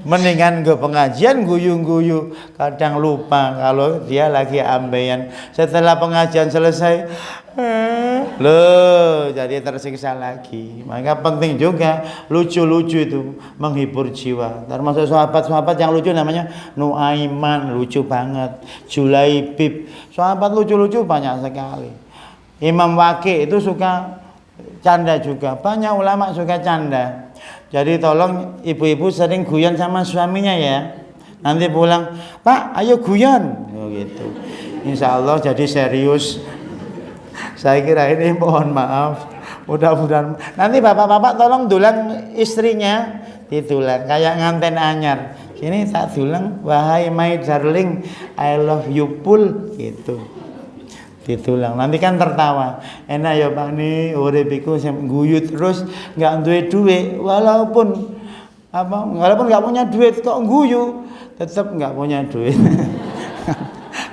Speaker 2: Mendingan ke pengajian guyu-guyu, kadang lupa kalau dia lagi ambeien. Setelah pengajian selesai loh jadi tersiksa lagi. Maka penting juga lucu-lucu itu menghibur jiwa. Termasuk sahabat-sahabat yang lucu namanya Nuaiman, lucu banget. Julaibib, sahabat lucu-lucu banyak sekali. Imam Waqi itu suka canda juga. Banyak ulama suka canda. Jadi tolong ibu-ibu sering guyon sama suaminya ya. Nanti pulang, "Pak, ayo guyon." Oh gitu. Insya Allah jadi serius. Saya kira ini mohon maaf. Mudah-mudahan nanti bapak-bapak tolong dulang istrinya, ditulang kayak nganten anyar. Sini tak dulang, "Wahai my darling, I love you full." Gitu. Ditulang. Nanti kan tertawa. Enak ya Pak nih, urip iku guyu terus enggak duwe duit, walaupun enggak punya duit kok guyu, tetap enggak punya duit.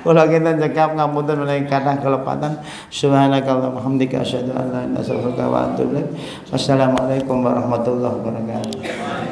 Speaker 2: Kalau kita cekap ngapunten menawi kathah kelepatan. Subhanakallahumma hamdika asyhadu an la ilaha illa anta astaghfiruka wa atubu ilaik. Wassalamualaikum warahmatullahi wabarakatuh.